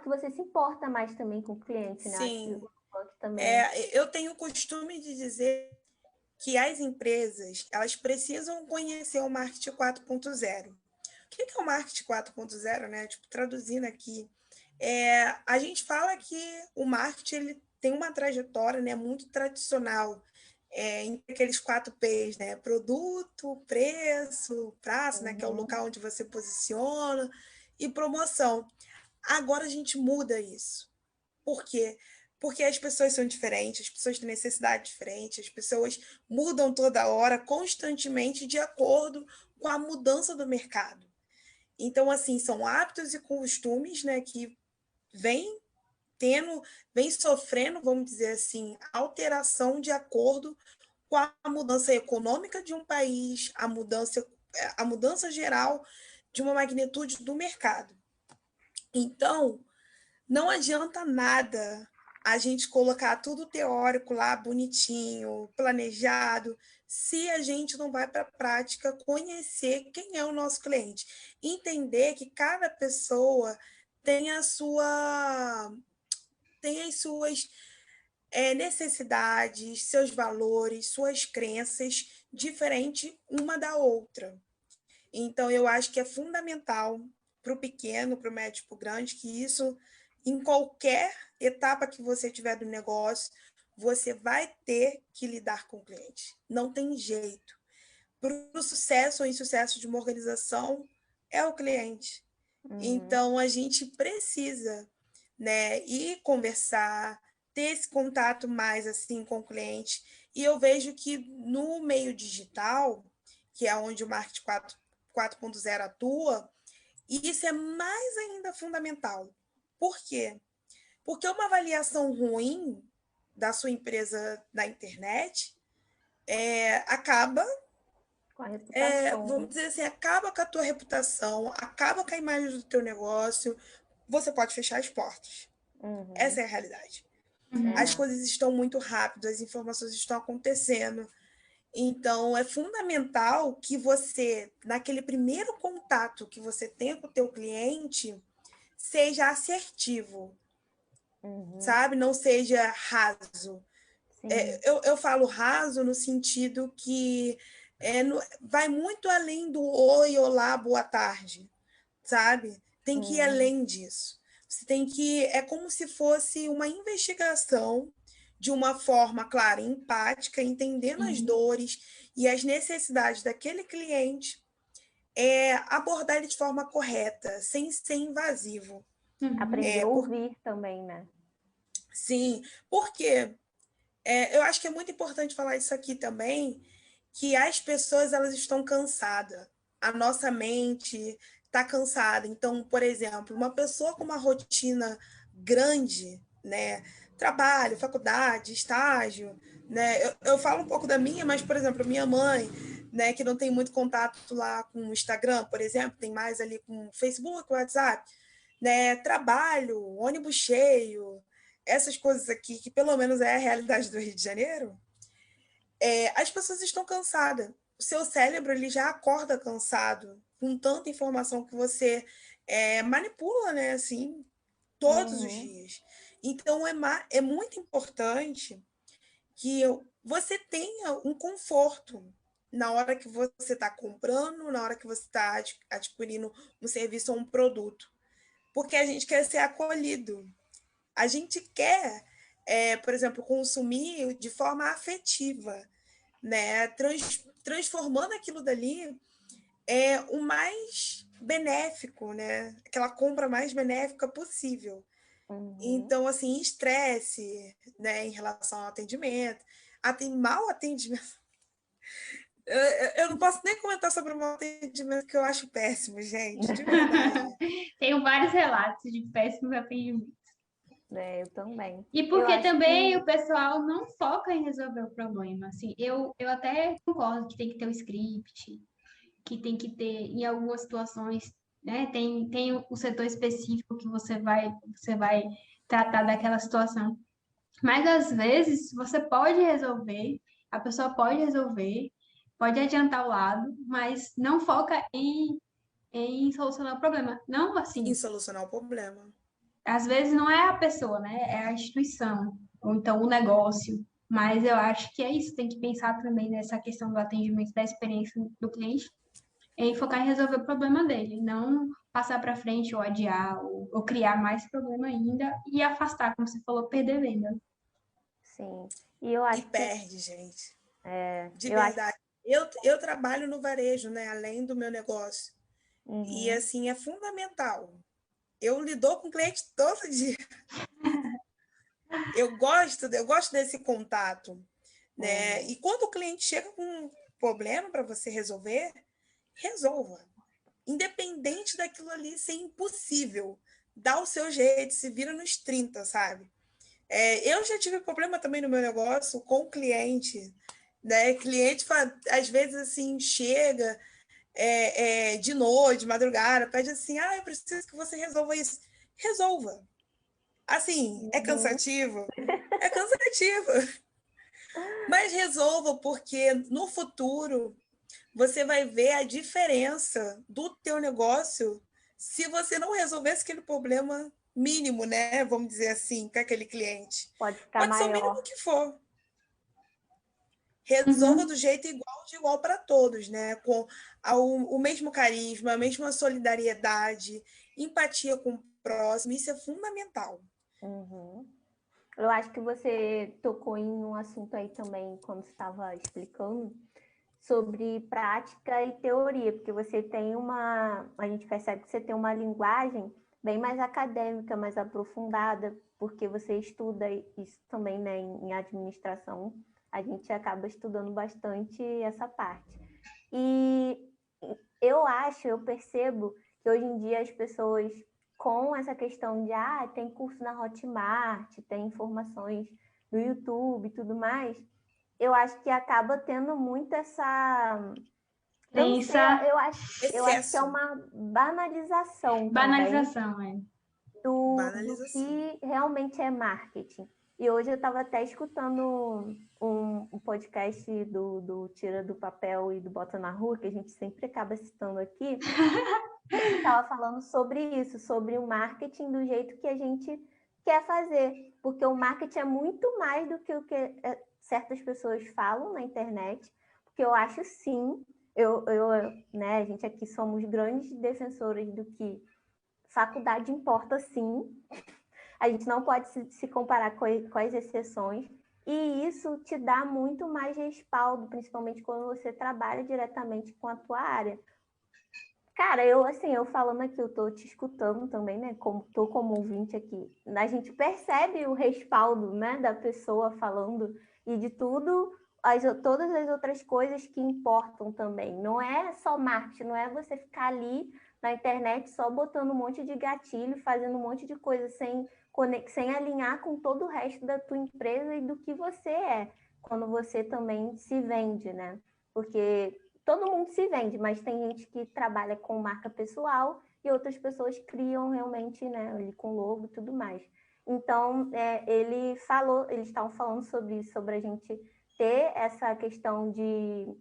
que você se importa mais também com o cliente, né? Sim. Acho que também... Eu tenho o costume de dizer que as empresas, elas precisam conhecer o marketing 4.0. O que é o marketing 4.0, né? Tipo, traduzindo aqui, a gente fala que o marketing ele tem uma trajetória, né, muito tradicional, em aqueles 4 P's, né? Produto, preço, praça, né, que é o local onde você posiciona, e promoção. Agora a gente muda isso. Por quê? Porque as pessoas são diferentes, as pessoas têm necessidade diferente, as pessoas mudam toda hora, constantemente, de acordo com a mudança do mercado. Então, assim, são hábitos e costumes, né, que vêm sofrendo, vamos dizer assim, alteração de acordo com a mudança econômica de um país, a mudança geral de uma magnitude do mercado. Então, não adianta nada a gente colocar tudo teórico lá, bonitinho, planejado, se a gente não vai para a prática conhecer quem é o nosso cliente. Entender que cada pessoa tem as suas necessidades, seus valores, suas crenças, diferente uma da outra. Então, eu acho que é fundamental para o pequeno, para o médio, para o grande, que isso, em qualquer etapa que você tiver do negócio, você vai ter que lidar com o cliente. Não tem jeito. Para o sucesso ou insucesso de uma organização, é o cliente. Então, a gente precisa, né, ir conversar, ter esse contato mais assim com o cliente. E eu vejo que no meio digital, que é onde o marketing 4.0 atua, isso é mais ainda fundamental. Por quê? Porque uma avaliação ruim da sua empresa na internet acaba, Com a reputação. vamos dizer assim, acaba com a tua reputação, acaba com a imagem do teu negócio, você pode fechar as portas. Essa é a realidade. As coisas estão muito rápidas, as informações estão acontecendo. Então, é fundamental que você, naquele primeiro contato que você tem com o teu cliente, seja assertivo, sabe? Não seja raso. Eu falo raso no sentido que vai muito além do oi, olá, boa tarde, sabe? Tem que ir além disso. Você tem que... É como se fosse uma investigação de uma forma, claro, empática, entendendo as dores e as necessidades daquele cliente, abordar ele de forma correta, sem ser invasivo. Aprender a ouvir também, né? Sim, porque eu acho que é muito importante falar isso aqui também, que as pessoas elas estão cansadas. A nossa mente está cansada. Então, por exemplo, uma pessoa com uma rotina grande, né? Trabalho, faculdade, estágio, né? Eu falo um pouco da minha, mas, por exemplo, minha mãe, né, que não tem muito contato lá com o Instagram, por exemplo, tem mais ali com o Facebook, WhatsApp, né? Trabalho, ônibus cheio, essas coisas aqui, que pelo menos é a realidade do Rio de Janeiro, as pessoas estão cansadas. O seu cérebro ele já acorda cansado, com tanta informação que você manipula, né, assim, todos os dias. Então, é muito importante que você tenha um conforto na hora que você está comprando, na hora que você está adquirindo um serviço ou um produto. Porque a gente quer ser acolhido. A gente quer, por exemplo, consumir de forma afetiva, né? Transformando aquilo dali o mais benéfico, né? Aquela compra mais benéfica possível. Então, assim, estresse, né, em relação ao atendimento, mau atendimento. Eu não posso nem comentar sobre o mau atendimento, que eu acho péssimo, gente, de verdade. Tenho vários relatos de péssimos atendimentos. Eu também. E Eu porque acho também que... o pessoal não foca em resolver o problema. Assim, eu até concordo que tem que ter um script, que tem que ter, em algumas situações, né? Tem o setor específico que você vai tratar daquela situação. Mas às vezes você pode resolver, a pessoa pode resolver, pode adiantar o lado, mas não foca em solucionar o problema. Não Em assim, solucionar o problema. às vezes não é a pessoa, né? É a instituição, ou então o negócio. Mas eu acho que é isso, tem que pensar também nessa questão do atendimento, da experiência do cliente, em focar em resolver o problema dele, não passar para frente ou adiar, ou criar mais problema ainda e afastar, como você falou, perder venda. Sim. E eu E acho que... perde, gente. De eu acho... verdade. Eu trabalho no varejo, né? Além do meu negócio. E, assim, é fundamental. Eu lido com cliente todo dia. Eu gosto desse contato, né? E quando o cliente chega com um problema para você resolver, resolva. Independente daquilo ali ser impossível. Dá o seu jeito, se vira nos 30, sabe? Eu já tive problema também no meu negócio com o cliente. né? Cliente, às vezes, assim, chega de noite, de madrugada, pede assim, eu preciso que você resolva isso. Resolva. Assim, é cansativo? É cansativo. Mas resolva, porque no futuro você vai ver a diferença do teu negócio se você não resolvesse aquele problema mínimo, né? Vamos dizer assim, com aquele cliente. Pode ficar Pode ser o mínimo maior. que for. Resolva do jeito igual, de igual para todos, né? Com o mesmo carisma, a mesma solidariedade, empatia com o próximo. Isso é fundamental. Uhum. Eu acho que você tocou em um assunto aí também, quando você estava explicando, sobre prática e teoria, porque você tem a gente percebe que você tem uma linguagem bem mais acadêmica, mais aprofundada, porque você estuda isso também, né, em administração, a gente acaba estudando bastante essa parte. E eu percebo que hoje em dia as pessoas, com essa questão de, tem curso na Hotmart, tem informações no YouTube e tudo mais, eu acho que acaba tendo muito essa... Eu não sei, eu acho que é uma banalização também do que realmente é marketing. E hoje eu estava até escutando um podcast do Tira do Papel e do Bota na Rua, que a gente sempre acaba citando aqui. Ele estava falando sobre isso, sobre o marketing do jeito que a gente quer fazer. Porque o marketing é muito mais do que o que certas pessoas falam na internet. Porque eu acho, sim, né, a gente aqui somos grandes defensores do que faculdade importa, sim. A gente não pode se comparar com as exceções. E isso te dá muito mais respaldo, principalmente quando você trabalha diretamente com a tua área. Cara, eu falando aqui, eu tô te escutando também, né? Tô como ouvinte aqui. A gente percebe o respaldo, né, da pessoa falando e de tudo, todas as outras coisas que importam também. Não é só marketing, não é você ficar ali na internet só botando um monte de gatilho, fazendo um monte de coisa sem alinhar com todo o resto da tua empresa e do que você é, quando você também se vende, né? Porque todo mundo se vende, mas tem gente que trabalha com marca pessoal e outras pessoas criam realmente, né, ali com logo e tudo mais. Então, eles estavam falando sobre isso, sobre a gente ter essa questão de,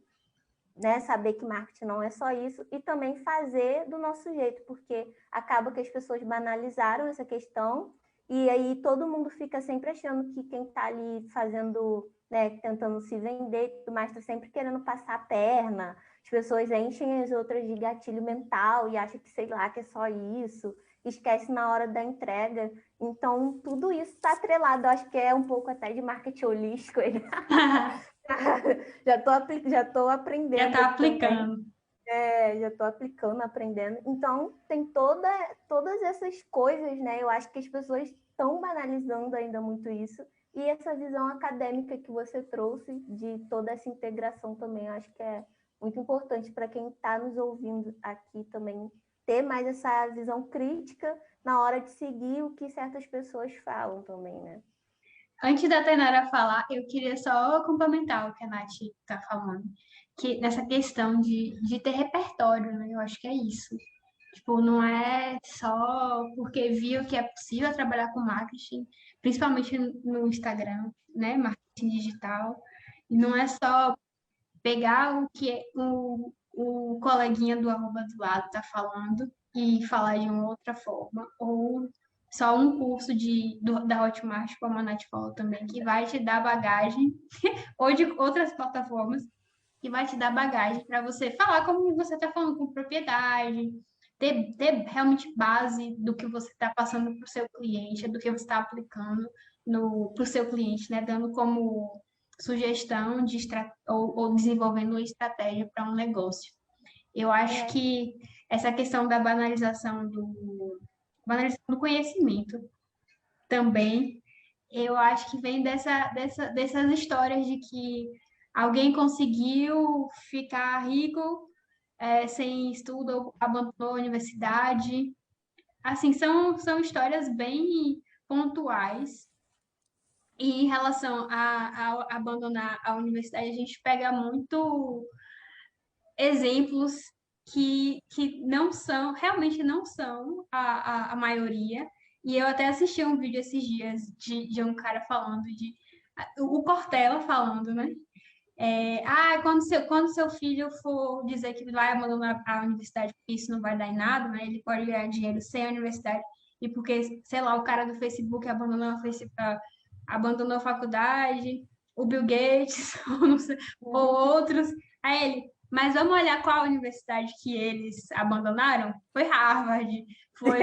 né, saber que marketing não é só isso e também fazer do nosso jeito, porque acaba que as pessoas banalizaram essa questão e aí todo mundo fica sempre achando que quem está ali fazendo, né, tentando se vender e tudo mais, está sempre querendo passar a perna. As pessoas enchem as outras de gatilho mental e acham que, sei lá, que é só isso. Esquece na hora da entrega. Então, tudo isso está atrelado. Eu acho que é um pouco até de marketing holístico. Já estou aprendendo. Já está aplicando. Já estou aplicando, aprendendo. Então, tem todas essas coisas, né? Eu acho que as pessoas estão banalizando ainda muito isso. E essa visão acadêmica que você trouxe de toda essa integração também, eu acho que é muito importante para quem está nos ouvindo aqui também ter mais essa visão crítica na hora de seguir o que certas pessoas falam também, né? Antes da Tainara falar, eu queria só complementar o que a Nath está falando, que nessa questão de ter repertório, né? Eu acho que é isso. Tipo, não é só porque viu que é possível trabalhar com marketing, principalmente no Instagram, né? Marketing digital. E não é só pegar o que o coleguinha do arroba do lado está falando e falar de uma outra forma, ou só um curso da Hotmart, como a Nath falou também, que vai te dar bagagem, ou de outras plataformas, que vai te dar bagagem para você falar como você está falando, com propriedade, ter realmente base do que você está passando para o seu cliente, do que você está aplicando para o seu cliente, né? Dando como sugestão ou desenvolvendo uma estratégia para um negócio. Eu acho que essa questão da banalização do conhecimento também, eu acho que vem dessas histórias de que alguém conseguiu ficar rico sem estudo, abandonou a universidade. Assim, são histórias bem pontuais E em relação a abandonar a universidade, a gente pega muito exemplos que não são, realmente não são a maioria. E eu até assisti um vídeo esses dias de um cara falando o Cortella falando, né? Quando seu filho for dizer que vai abandonar a universidade porque isso não vai dar em nada, né? Ele pode ganhar dinheiro sem a universidade. E porque, sei lá, o cara do Facebook abandonou a faculdade, o Bill Gates, ou, não sei, ou outros. Aí ele, mas vamos olhar qual universidade que eles abandonaram? Foi Harvard. Foi.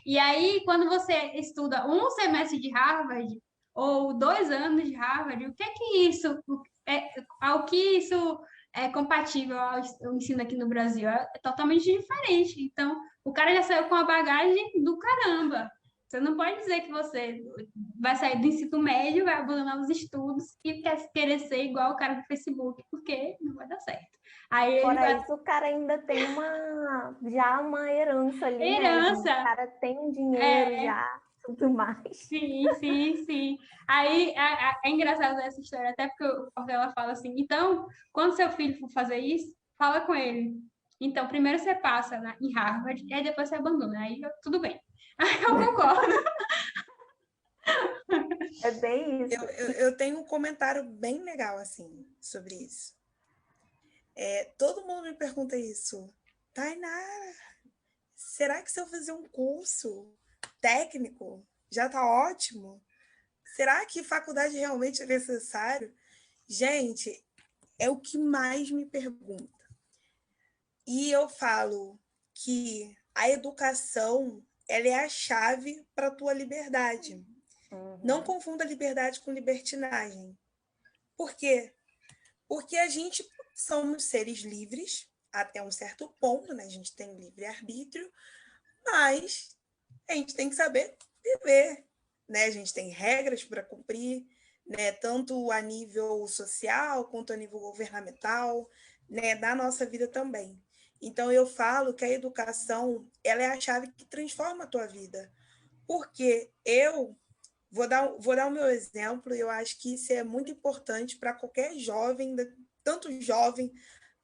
E aí, quando você estuda um semestre de Harvard, ou 2 anos de Harvard, o que é que isso é, ao que isso é compatível ao ensino aqui no Brasil? É totalmente diferente. Então, o cara já saiu com a bagagem do caramba. Você não pode dizer que você vai sair do ensino médio, vai abandonar os estudos e querer ser igual o cara do Facebook, porque não vai dar certo. Aí ele Fora vai. isso, o cara ainda tem já uma herança ali, né? O Herança! cara tem um dinheiro É, já, tudo mais. sim, sim, sim. Aí é engraçado essa história, até porque ela fala assim: então, quando seu filho for fazer isso, fala com ele. Então, primeiro você passa em Harvard, e aí depois você abandona. Tudo bem. Aí eu concordo. É bem isso. Eu tenho um comentário bem legal, assim, sobre isso. Todo mundo me pergunta isso. Tainara, será que se eu fazer um curso técnico já tá ótimo? Será que faculdade realmente é necessário? Gente, é o que mais me pergunta. E eu falo que a educação, ela é a chave para a tua liberdade. Não confunda liberdade com libertinagem. Por quê? Porque a gente somos seres livres até um certo ponto, né? A gente tem livre-arbítrio, mas a gente tem que saber viver, né? A gente tem regras para cumprir, né? Tanto a nível social quanto a nível governamental, né? Da nossa vida também. Então eu falo que a educação, ela é a chave que transforma a tua vida, porque eu vou dar o meu exemplo, e eu acho que isso é muito importante para qualquer jovem,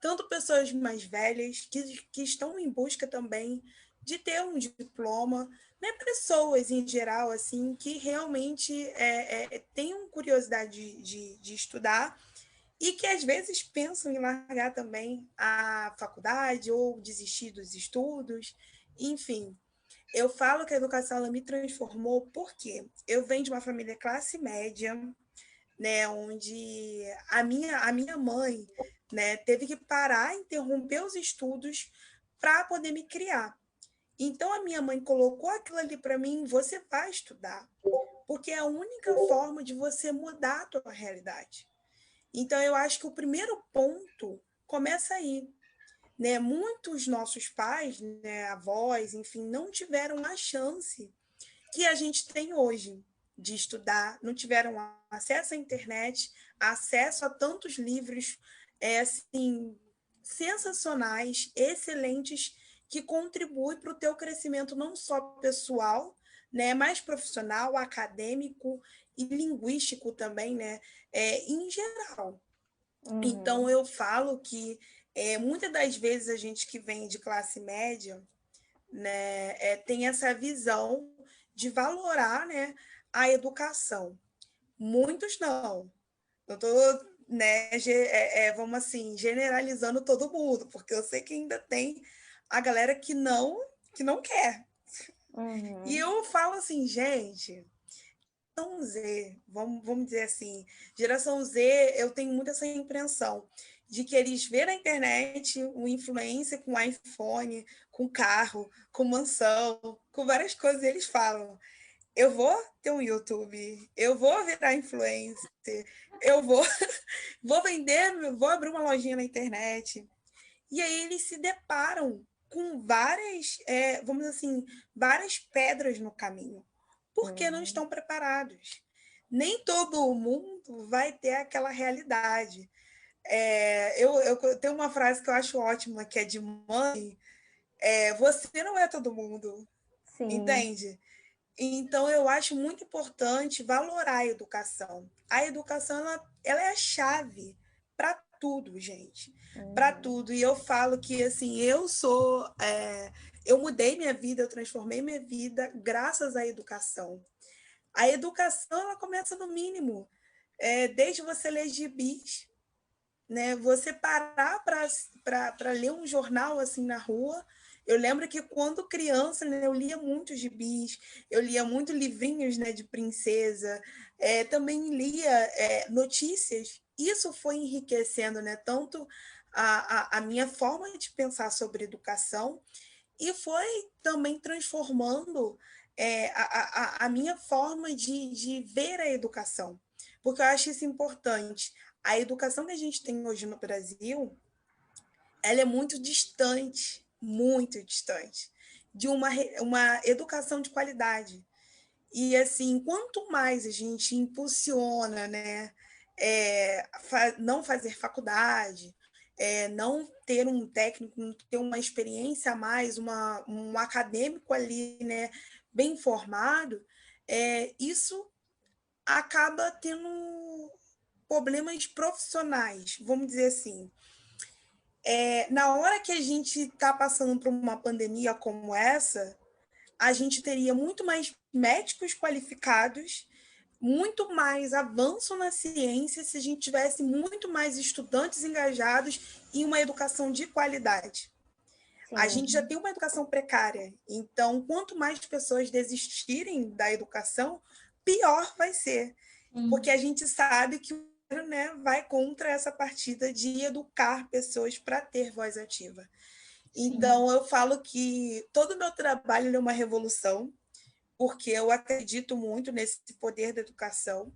tanto pessoas mais velhas que estão em busca também de ter um diploma, né? Pessoas em geral assim que realmente tenham curiosidade de estudar e que às vezes pensam em largar também a faculdade ou desistir dos estudos, enfim. Eu falo que a educação ela me transformou porque eu venho de uma família classe média, né, onde a minha mãe, né, teve que parar, interromper os estudos para poder me criar. Então a minha mãe colocou aquilo ali para mim, você vai estudar, porque é a única forma de você mudar a tua realidade. Então eu acho que o primeiro ponto começa aí, né? Muitos nossos pais, né, avós, enfim, não tiveram a chance que a gente tem hoje de estudar, não tiveram acesso à internet, acesso a tantos livros assim, sensacionais, excelentes, que contribuem para o teu crescimento não só pessoal, né, mas profissional, acadêmico e linguístico também, né, em geral. Então, eu falo que muitas das vezes a gente que vem de classe média, né, tem essa visão de valorar, né, a educação. Muitos não. Eu estou, né, vamos assim, generalizando todo mundo, porque eu sei que ainda tem a galera que não quer. E eu falo assim, gente, geração Z, vamos dizer assim, geração Z, eu tenho muito essa impressão de que eles vê na internet um influencer com iPhone, com carro, com mansão, com várias coisas, e eles falam, eu vou ter um YouTube, eu vou virar influencer, eu vou, vou vender, vou abrir uma lojinha na internet. E aí eles se deparam com várias, vamos dizer assim, várias pedras no caminho, porque não estão preparados. Nem todo mundo vai ter aquela realidade. Eu tenho uma frase que eu acho ótima, que é de mãe, você não é todo mundo, Sim. entende? Então, eu acho muito importante valorar a educação. A educação, ela é a chave para tudo, gente. Para tudo. E eu falo que, assim, eu mudei minha vida, eu transformei minha vida graças à educação. A educação, ela começa no mínimo. Desde você ler gibis, né? Você parar para ler um jornal assim na rua. Eu lembro que quando criança, né, eu lia muitos gibis, eu lia muito livrinhos, né, de princesa, também lia notícias. Isso foi enriquecendo, né, tanto a minha forma de pensar sobre educação e foi também transformando a minha forma de ver a educação. Porque eu acho isso importante. A educação que a gente tem hoje no Brasil, ela é muito distante de uma educação de qualidade. E, assim, quanto mais a gente impulsiona, né, não fazer faculdade, não ter um técnico, não ter uma experiência a mais, um acadêmico ali, né, bem formado, isso acaba tendo problemas profissionais, vamos dizer assim. Na hora que a gente está passando por uma pandemia como essa, a gente teria muito mais médicos qualificados, muito mais avanço na ciência se a gente tivesse muito mais estudantes engajados em uma educação de qualidade. Sim. A gente já tem uma educação precária, então quanto mais pessoas desistirem da educação, pior vai ser, porque a gente sabe que né, vai contra essa partida de educar pessoas para ter voz ativa. Então, eu falo que todo o meu trabalho é uma revolução, porque eu acredito muito nesse poder da educação.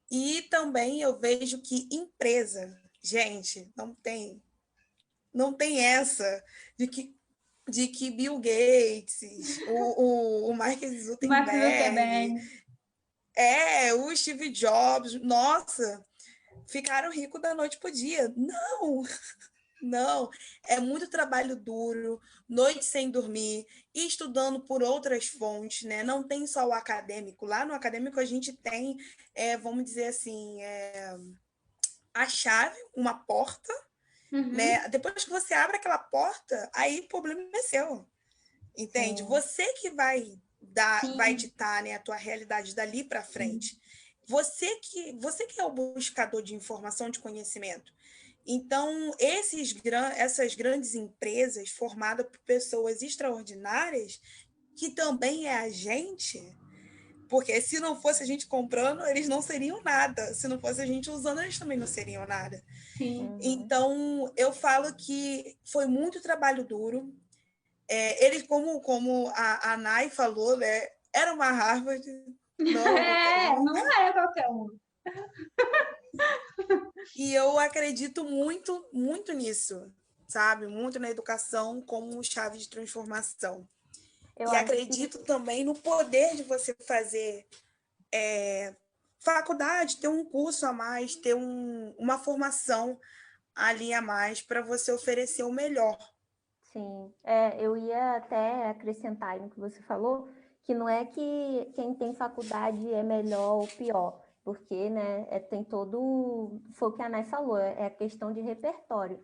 E também eu vejo que empresa, gente, não tem essa de que Bill Gates, o Mark Mark Zuckerberg, Zuckerberg. o Steve Jobs, nossa, ficaram ricos da noite para o dia. Não, não. É muito trabalho duro, noite sem dormir, estudando por outras fontes, né? Não tem só o acadêmico. Lá no acadêmico a gente tem, vamos dizer assim, a chave, uma porta, né? Depois que você abre aquela porta, aí o problema é seu. Entende? Sim. Você que vai ditar, né, a tua realidade dali para frente. Você que é o buscador de informação, de conhecimento. Então, essas grandes empresas formadas por pessoas extraordinárias, que também é a gente, porque se não fosse a gente comprando, eles não seriam nada. Se não fosse a gente usando, eles também não seriam nada. Então, eu falo que foi muito trabalho duro. Eles, como a Nai falou, né, era uma Harvard, não era qualquer uma. Não era qualquer um. E eu acredito muito, muito nisso, sabe? Muito na educação como chave de transformação. Eu E acho que acredito também no poder de você fazer faculdade, ter um curso a mais, ter uma formação ali a mais para você oferecer o melhor. sim, eu ia até acrescentar aí no que você falou, que não é que quem tem faculdade é melhor ou pior, porque, né, tem todo, foi o que a Nay falou, é a questão de repertório.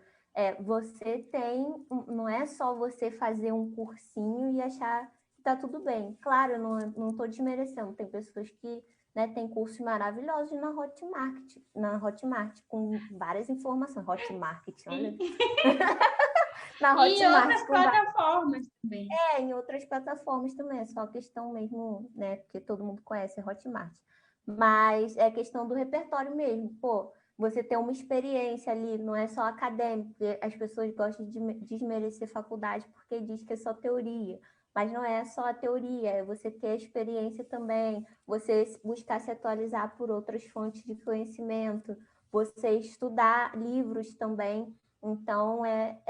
Você tem, não é só você fazer um cursinho e achar que tá tudo bem. Claro, eu não estou desmerecendo, tem pessoas que, né, tem cursos maravilhosos na Hotmart, com várias informações. Hotmart, olha. Na E em Hotmart, outras plataformas também. em outras plataformas também, é só questão mesmo, né? Porque todo mundo conhece a Hotmart. Mas é questão do repertório mesmo. Pô, você tem uma experiência ali, não é só acadêmica. As pessoas gostam de desmerecer faculdade porque diz que é só teoria. Mas não é só a teoria, é você ter a experiência também, você buscar se atualizar por outras fontes de conhecimento, você estudar livros também. Então, é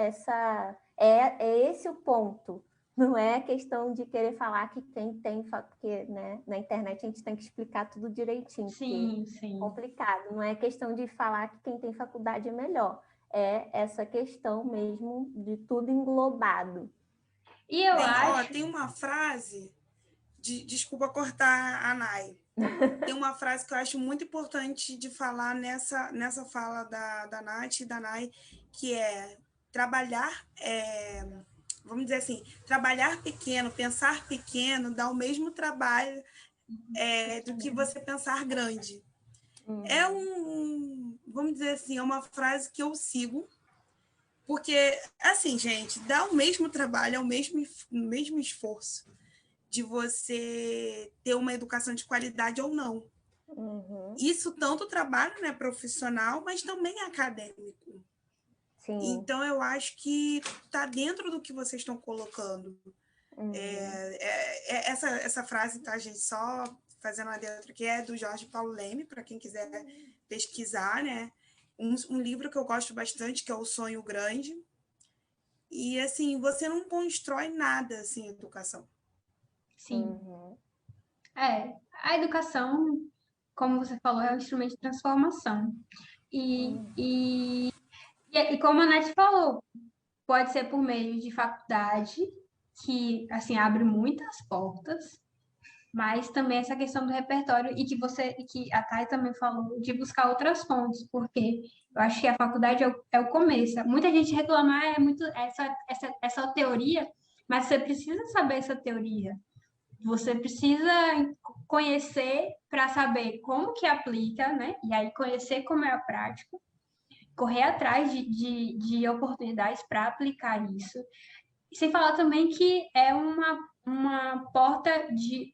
esse o ponto. Não é questão de querer falar que quem tem, porque, né, na internet a gente tem que explicar tudo direitinho, Sim, porque sim. é complicado. Não é questão de falar que quem tem faculdade é melhor. É essa questão mesmo de tudo englobado. E eu acho... Tem uma frase Desculpa cortar a Nai. Tem uma frase que eu acho muito importante de falar nessa fala da Nath e da Nai, que é trabalhar, vamos dizer assim, trabalhar pequeno, pensar pequeno, dá o mesmo trabalho do que você pensar grande. Vamos dizer assim, é uma frase que eu sigo, porque, assim, gente, dá o mesmo trabalho, é o mesmo esforço de você ter uma educação de qualidade ou não. Isso tanto trabalho, né, profissional, mas também acadêmico. Sim. Então, eu acho que está dentro do que vocês estão colocando. Essa frase, tá, gente? Só fazendo uma dentro que é do Jorge Paulo Leme, para quem quiser pesquisar, né? Um livro que eu gosto bastante, que é O Sonho Grande. E, assim, você não constrói nada sem educação. Sim. A educação, como você falou, é um instrumento de transformação. E como a Nath falou, pode ser por meio de faculdade, que, assim, abre muitas portas, mas também essa questão do repertório e que a Thay também falou, de buscar outras fontes, porque eu acho que a faculdade é o começo. Muita gente reclama, é muito essa teoria, mas você precisa saber essa teoria. Você precisa conhecer para saber como que aplica, né? E aí conhecer como é a prática, correr atrás de oportunidades para aplicar isso. E sem falar também que é uma porta de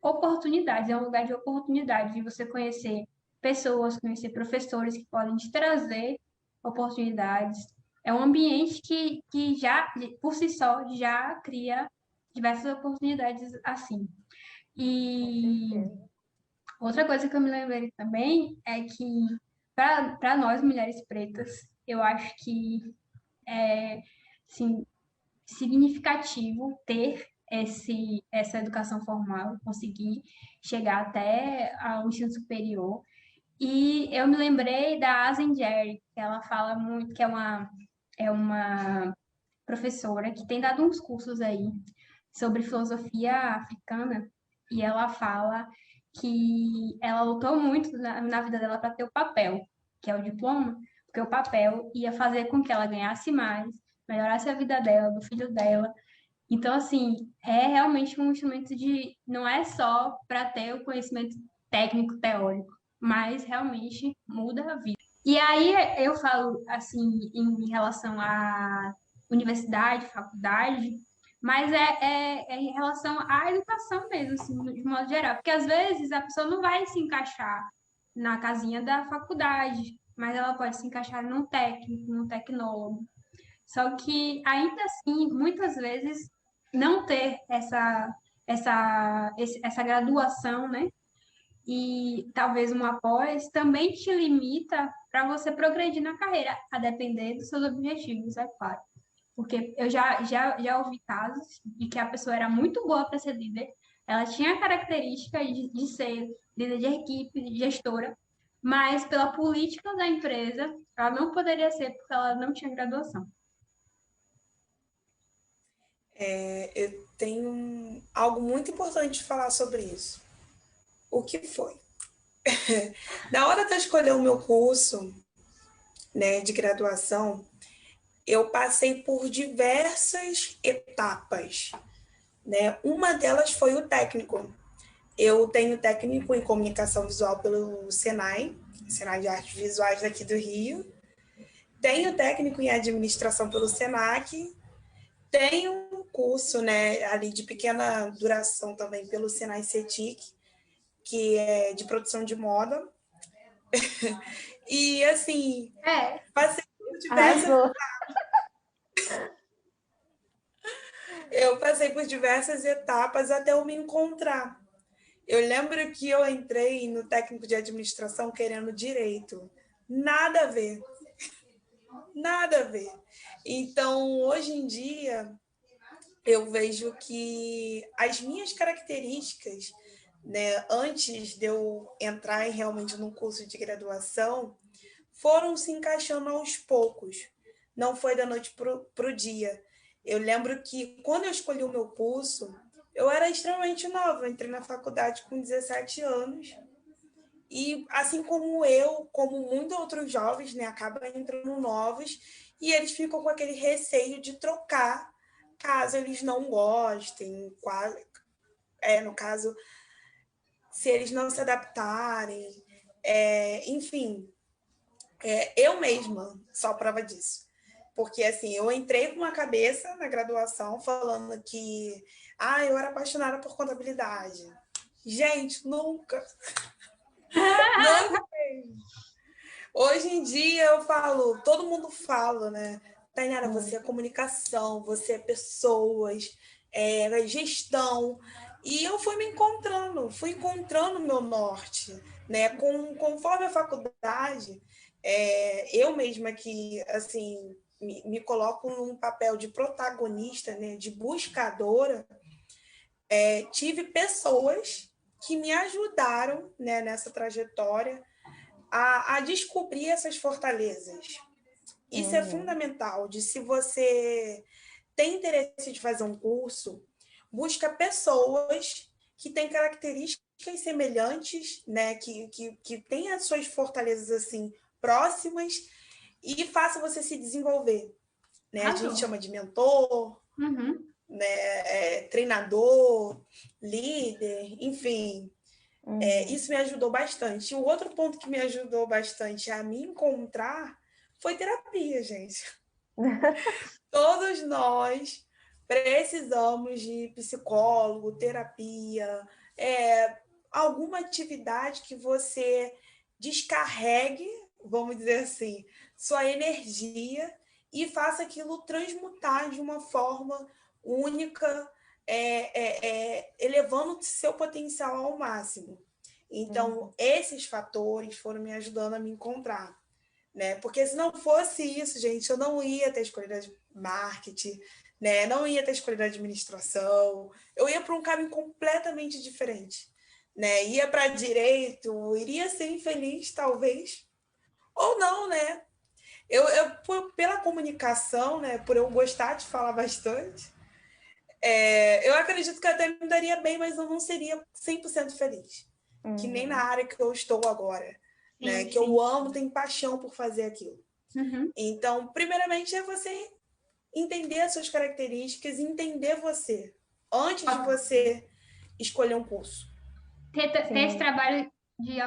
oportunidades, é um lugar de oportunidade, de você conhecer pessoas, conhecer professores que podem te trazer oportunidades. É um ambiente que já, por si só, já cria diversas oportunidades assim. E outra coisa que eu me lembrei também é que, para nós, mulheres pretas, eu acho que é assim, significativo ter essa educação formal, conseguir chegar até ao ensino superior. E eu me lembrei da Asen Jerry, que ela fala muito, que é uma professora que tem dado uns cursos aí sobre filosofia africana, e ela fala que ela lutou muito na vida dela para ter o papel, que é o diploma, porque o papel ia fazer com que ela ganhasse mais, melhorasse a vida dela, do filho dela. Então, assim, é realmente um instrumento de. Não é só para ter o conhecimento técnico, teórico, mas realmente muda a vida. E aí eu falo, assim, em relação à universidade, faculdade, mas é em relação à educação mesmo, assim, de modo geral. Porque às vezes a pessoa não vai se encaixar na casinha da faculdade, mas ela pode se encaixar num técnico, num tecnólogo. Só que ainda assim, muitas vezes, não ter essa graduação, né? E talvez uma pós também te limita para você progredir na carreira, a depender dos seus objetivos, é claro. Porque eu já ouvi casos de que a pessoa era muito boa para ser líder, ela tinha a característica de ser líder de equipe, de gestora, mas pela política da empresa, ela não poderia ser porque ela não tinha graduação. Eu tenho algo muito importante de falar sobre isso. O que foi? Na hora de eu escolher o meu curso, né, de graduação, eu passei por diversas etapas, né? Uma delas foi o técnico. Eu tenho técnico em comunicação visual pelo Senai, Senai de Artes Visuais daqui do Rio. Tenho técnico em administração pelo Senac. Tenho um curso, né, ali de pequena duração também pelo Senai CETIC, que é de produção de moda. E, assim, passei por diversas etapas até eu me encontrar. Eu lembro que eu entrei no técnico de administração querendo direito. Nada a ver. Nada a ver. Então, hoje em dia, eu vejo que as minhas características, né, antes de eu entrar realmente num curso de graduação, foram se encaixando aos poucos. Não foi da noite para o dia. Eu lembro que, quando eu escolhi o meu curso, eu era extremamente nova, eu entrei na faculdade com 17 anos. E assim como eu, como muitos outros jovens, né, acabam entrando novos e eles ficam com aquele receio de trocar caso eles não gostem, no caso, se eles não se adaptarem, enfim, eu mesma sou a prova disso. Porque, assim, eu entrei com uma cabeça na graduação falando que eu era apaixonada por contabilidade. Gente, nunca. Nunca mesmo. Hoje em dia eu falo, todo mundo fala, né? Tainara, você é comunicação, você é pessoas, gestão. E eu fui encontrando o meu norte, né? Conforme a faculdade, eu mesma que, assim, me coloco num papel de protagonista, né? De buscadora, tive pessoas que me ajudaram, né, nessa trajetória a descobrir essas fortalezas. Isso é fundamental, de se você tem interesse de fazer um curso, busca pessoas que têm características semelhantes, né, que têm as suas fortalezas assim próximas e faça você se desenvolver. Né? A gente chama de mentor, né, treinador, líder, enfim. Isso me ajudou bastante. E o outro ponto que me ajudou bastante a me encontrar foi terapia, gente. Todos nós precisamos de psicólogo, terapia, alguma atividade que você descarregue, vamos dizer assim, sua energia e faça aquilo transmutar de uma forma única, elevando seu potencial ao máximo. Então, esses fatores foram me ajudando a me encontrar. Né? Porque se não fosse isso, gente, eu não ia ter escolhido de marketing, né? Não ia ter escolhido administração, eu ia para um caminho completamente diferente. Né? Ia para direito, iria ser infeliz, talvez, ou não, né? Pela comunicação, né? Por eu gostar de falar bastante, eu acredito que até me daria bem, mas eu não seria 100% feliz. Que nem na área que eu estou agora. Sim, né? sim. Que eu amo, tenho paixão por fazer aquilo. Então, primeiramente, é você entender as suas características e entender você, antes de você escolher um curso. Ter esse trabalho de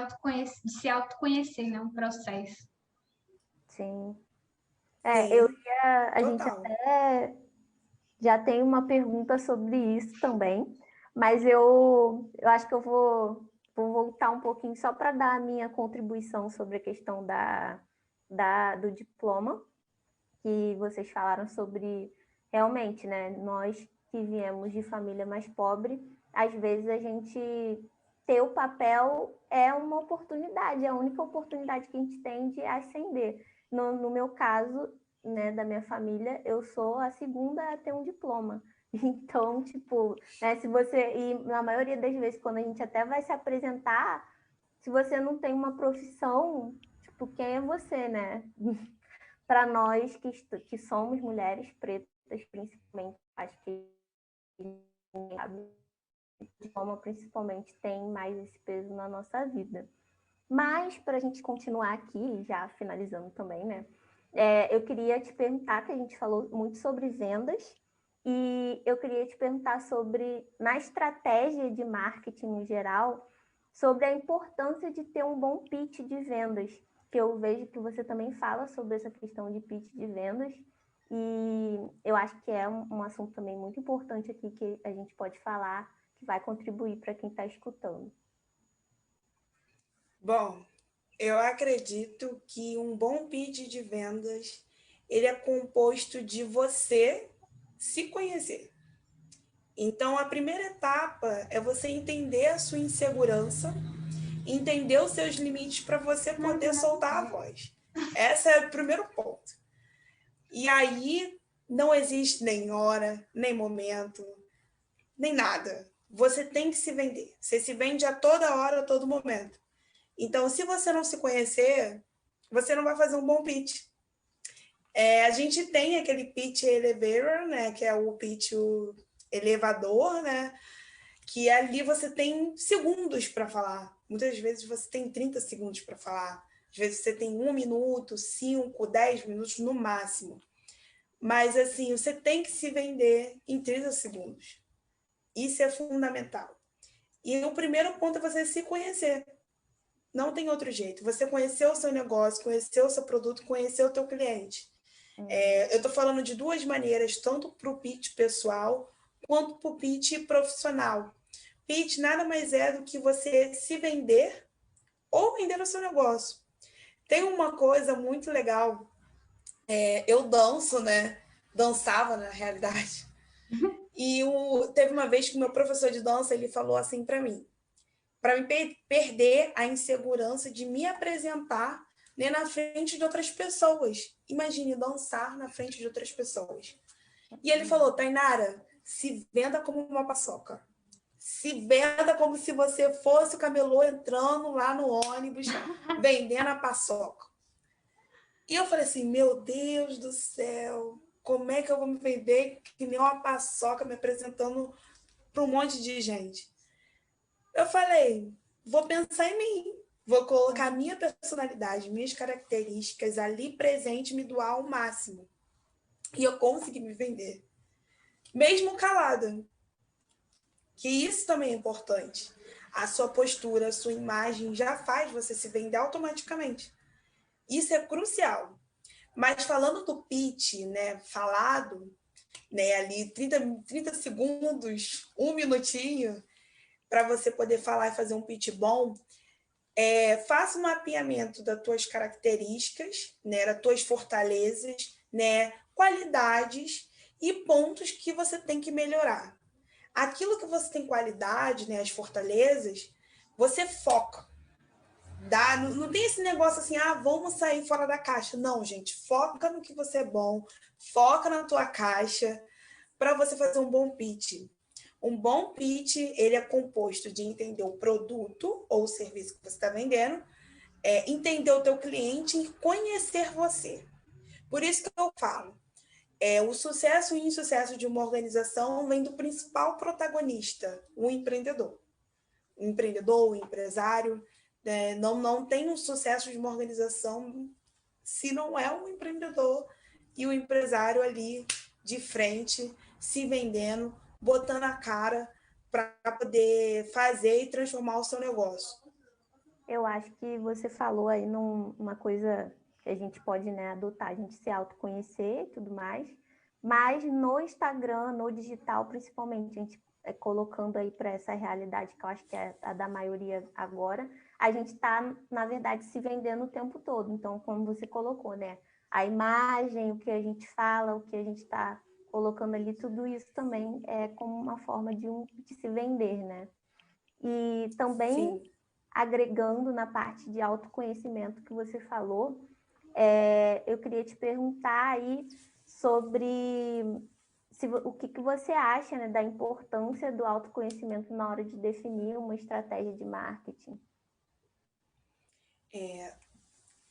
se autoconhecer, né? Um processo. Sim. Sim, A gente até já tem uma pergunta sobre isso também, mas eu acho que eu vou voltar um pouquinho só para dar a minha contribuição sobre a questão do diploma, que vocês falaram sobre, realmente, né? Nós que viemos de família mais pobre, às vezes a gente ter o papel é uma oportunidade, é a única oportunidade que a gente tem de ascender. No meu caso, né, da minha família, eu sou a segunda a ter um diploma. Então, tipo, né, e na maioria das vezes, quando a gente até vai se apresentar, se você não tem uma profissão, tipo, quem é você, né? Para nós que somos mulheres pretas, principalmente, acho que o diploma principalmente tem mais esse peso na nossa vida. Mas, para a gente continuar aqui, já finalizando também, né? Eu queria te perguntar, que a gente falou muito sobre vendas, e eu queria te perguntar sobre, na estratégia de marketing em geral, sobre a importância de ter um bom pitch de vendas, que eu vejo que você também fala sobre essa questão de pitch de vendas, e eu acho que é um assunto também muito importante aqui que a gente pode falar, que vai contribuir para quem está escutando. Bom, eu acredito que um bom pitch de vendas, ele é composto de você se conhecer. Então, a primeira etapa é você entender a sua insegurança, entender os seus limites para você poder soltar a voz. Esse é o primeiro ponto. E aí, não existe nem hora, nem momento, nem nada. Você tem que se vender. Você se vende a toda hora, a todo momento. Então, se você não se conhecer, você não vai fazer um bom pitch. A gente tem aquele pitch elevator, né, que é o pitch elevador, né? que ali você tem segundos para falar. Muitas vezes você tem 30 segundos para falar. Às vezes você tem 1 minuto, 5, 10 minutos no máximo. Mas, assim, você tem que se vender em 30 segundos. Isso é fundamental. E o primeiro ponto é você se conhecer. Não tem outro jeito. Você conhecer o seu negócio, conhecer o seu produto, conhecer o teu cliente. Eu estou falando de duas maneiras, tanto para o pitch pessoal, quanto para o pitch profissional. Pitch nada mais é do que você se vender ou vender o seu negócio. Tem uma coisa muito legal. Eu danço, né? Dançava, na realidade. E teve uma vez que o meu professor de dança ele falou assim para mim perder a insegurança de me apresentar, né, na frente de outras pessoas. Imagine dançar na frente de outras pessoas. E ele falou, Tainara, se venda como uma paçoca. Se venda como se você fosse o camelô entrando lá no ônibus, vendendo a paçoca. E eu falei assim, meu Deus do céu, como é que eu vou me vender que nem uma paçoca me apresentando para um monte de gente? Eu falei, vou pensar em mim, vou colocar minha personalidade, minhas características ali presente, me doar ao máximo. E eu consegui me vender. Mesmo calada. Que isso também é importante. A sua postura, a sua imagem já faz você se vender automaticamente. Isso é crucial. Mas falando do pitch, né, falado, né, ali 30 segundos, 1 minutinho, para você poder falar e fazer um pitch bom, faça um mapeamento das tuas características, né, das tuas fortalezas, né, qualidades e pontos que você tem que melhorar. Aquilo que você tem qualidade, né, as fortalezas, você foca. Não tem esse negócio assim, vamos sair fora da caixa. Não, gente, foca no que você é bom, foca na tua caixa para você fazer um bom pitch. Um bom pitch, ele é composto de entender o produto ou o serviço que você está vendendo, entender o teu cliente e conhecer você. Por isso que eu falo, o sucesso e insucesso de uma organização vem do principal protagonista, o empreendedor. O empreendedor, o empresário, não tem o sucesso de uma organização se não é um empreendedor e o empresário ali de frente, se vendendo, botando a cara para poder fazer e transformar o seu negócio. Eu acho que você falou aí numa coisa que a gente pode, né, adotar, a gente se autoconhecer e tudo mais, mas no Instagram, no digital, principalmente, a gente colocando aí para essa realidade que eu acho que é a da maioria agora, a gente está, na verdade, se vendendo o tempo todo. Então, como você colocou, né, a imagem, o que a gente fala, o que a gente está colocando ali, tudo isso também é como uma forma de se vender, né? E também... Sim. Agregando na parte de autoconhecimento que você falou, eu queria te perguntar aí sobre o que você acha, né, da importância do autoconhecimento na hora de definir uma estratégia de marketing.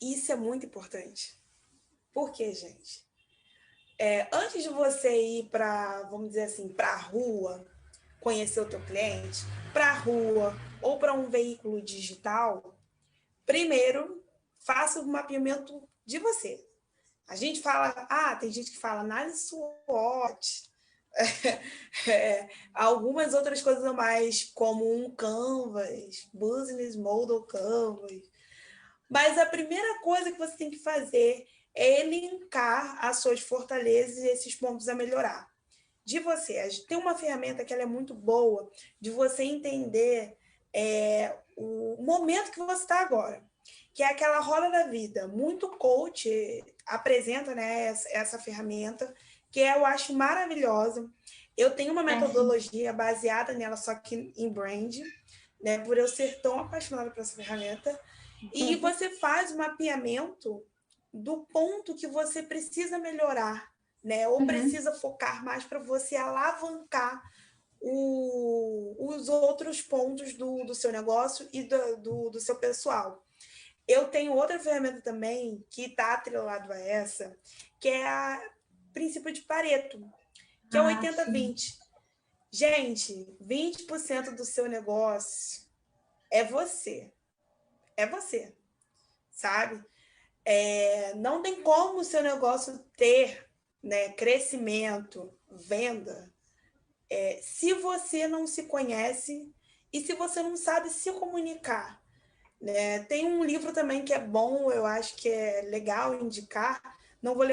Isso é muito importante. Por quê, gente? Antes de você ir para, vamos dizer assim, para a rua, conhecer o teu cliente, para a rua ou para um veículo digital, primeiro, faça o mapeamento de você. A gente fala, tem gente que fala análise SWOT, algumas outras coisas a mais, como um Canvas, Business Model Canvas. Mas a primeira coisa que você tem que fazer é elencar as suas fortalezas e esses pontos a melhorar. De você, tem uma ferramenta que ela é muito boa de você entender o momento que você está agora, que é aquela roda da vida. Muito coach apresenta, né, essa ferramenta, que eu acho maravilhosa. Eu tenho uma metodologia baseada nela, só que em brand, né, por eu ser tão apaixonada por essa ferramenta. E você faz o mapeamento do ponto que você precisa melhorar, né? Ou precisa focar mais para você alavancar os outros pontos do seu negócio e do seu pessoal. Eu tenho outra ferramenta também que está atrelado a essa, que é o princípio de Pareto, que é 80-20. Gente, 20% do seu negócio é você. É você, sabe? Não tem como o seu negócio ter, né, crescimento, venda, se você não se conhece e se você não sabe se comunicar. Né? Tem um livro também que é bom, eu acho que é legal indicar, não vou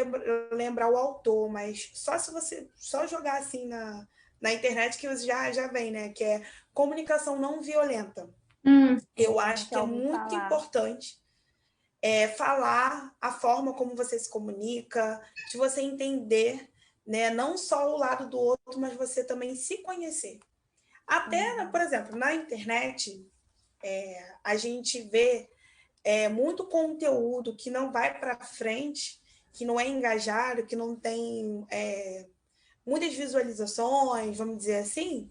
lembrar o autor, mas só se você só jogar assim na internet que já vem, né? Que é Comunicação Não Violenta. Eu acho que é muito importante falar a forma como você se comunica, de você entender, né, não só o lado do outro, mas você também se conhecer. Até, por exemplo, na internet, a gente vê muito conteúdo que não vai para frente, que não é engajado, que não tem muitas visualizações, vamos dizer assim,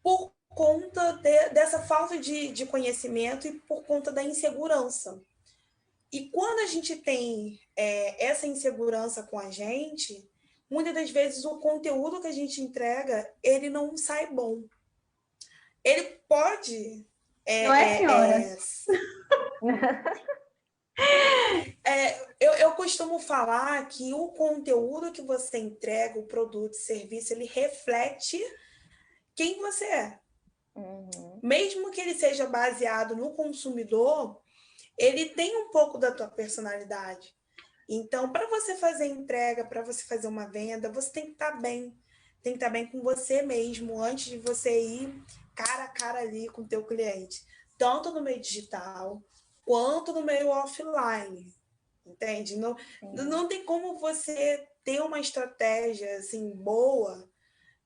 por conta dessa falta de conhecimento e por conta da insegurança. E quando a gente tem essa insegurança com a gente, muitas das vezes o conteúdo que a gente entrega, ele não sai bom. Ele pode... Não é, senhoras? Eu costumo falar que o conteúdo que você entrega, o produto, o serviço, ele reflete quem você é. Mesmo que ele seja baseado no consumidor, ele tem um pouco da tua personalidade. Então, para você fazer entrega, para você fazer uma venda, você tem que estar bem. Tem que estar bem com você mesmo, antes de você ir cara a cara ali com o teu cliente. Tanto no meio digital, quanto no meio offline. Entende? Não tem como você ter uma estratégia assim, boa,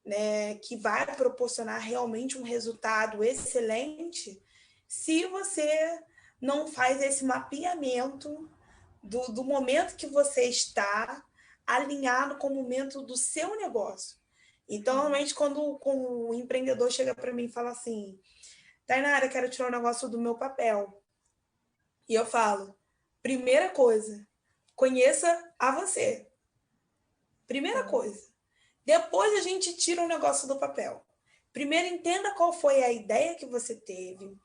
né, que vai proporcionar realmente um resultado excelente, se você não faz esse mapeamento do momento que você está alinhado com o momento do seu negócio. Então, normalmente, quando o empreendedor chega para mim e fala assim, Tainara, quero tirar o negócio do meu papel. E eu falo, primeira coisa, conheça a você. Primeira coisa. Depois a gente tira o negócio do papel. Primeiro, entenda qual foi a ideia que você teve.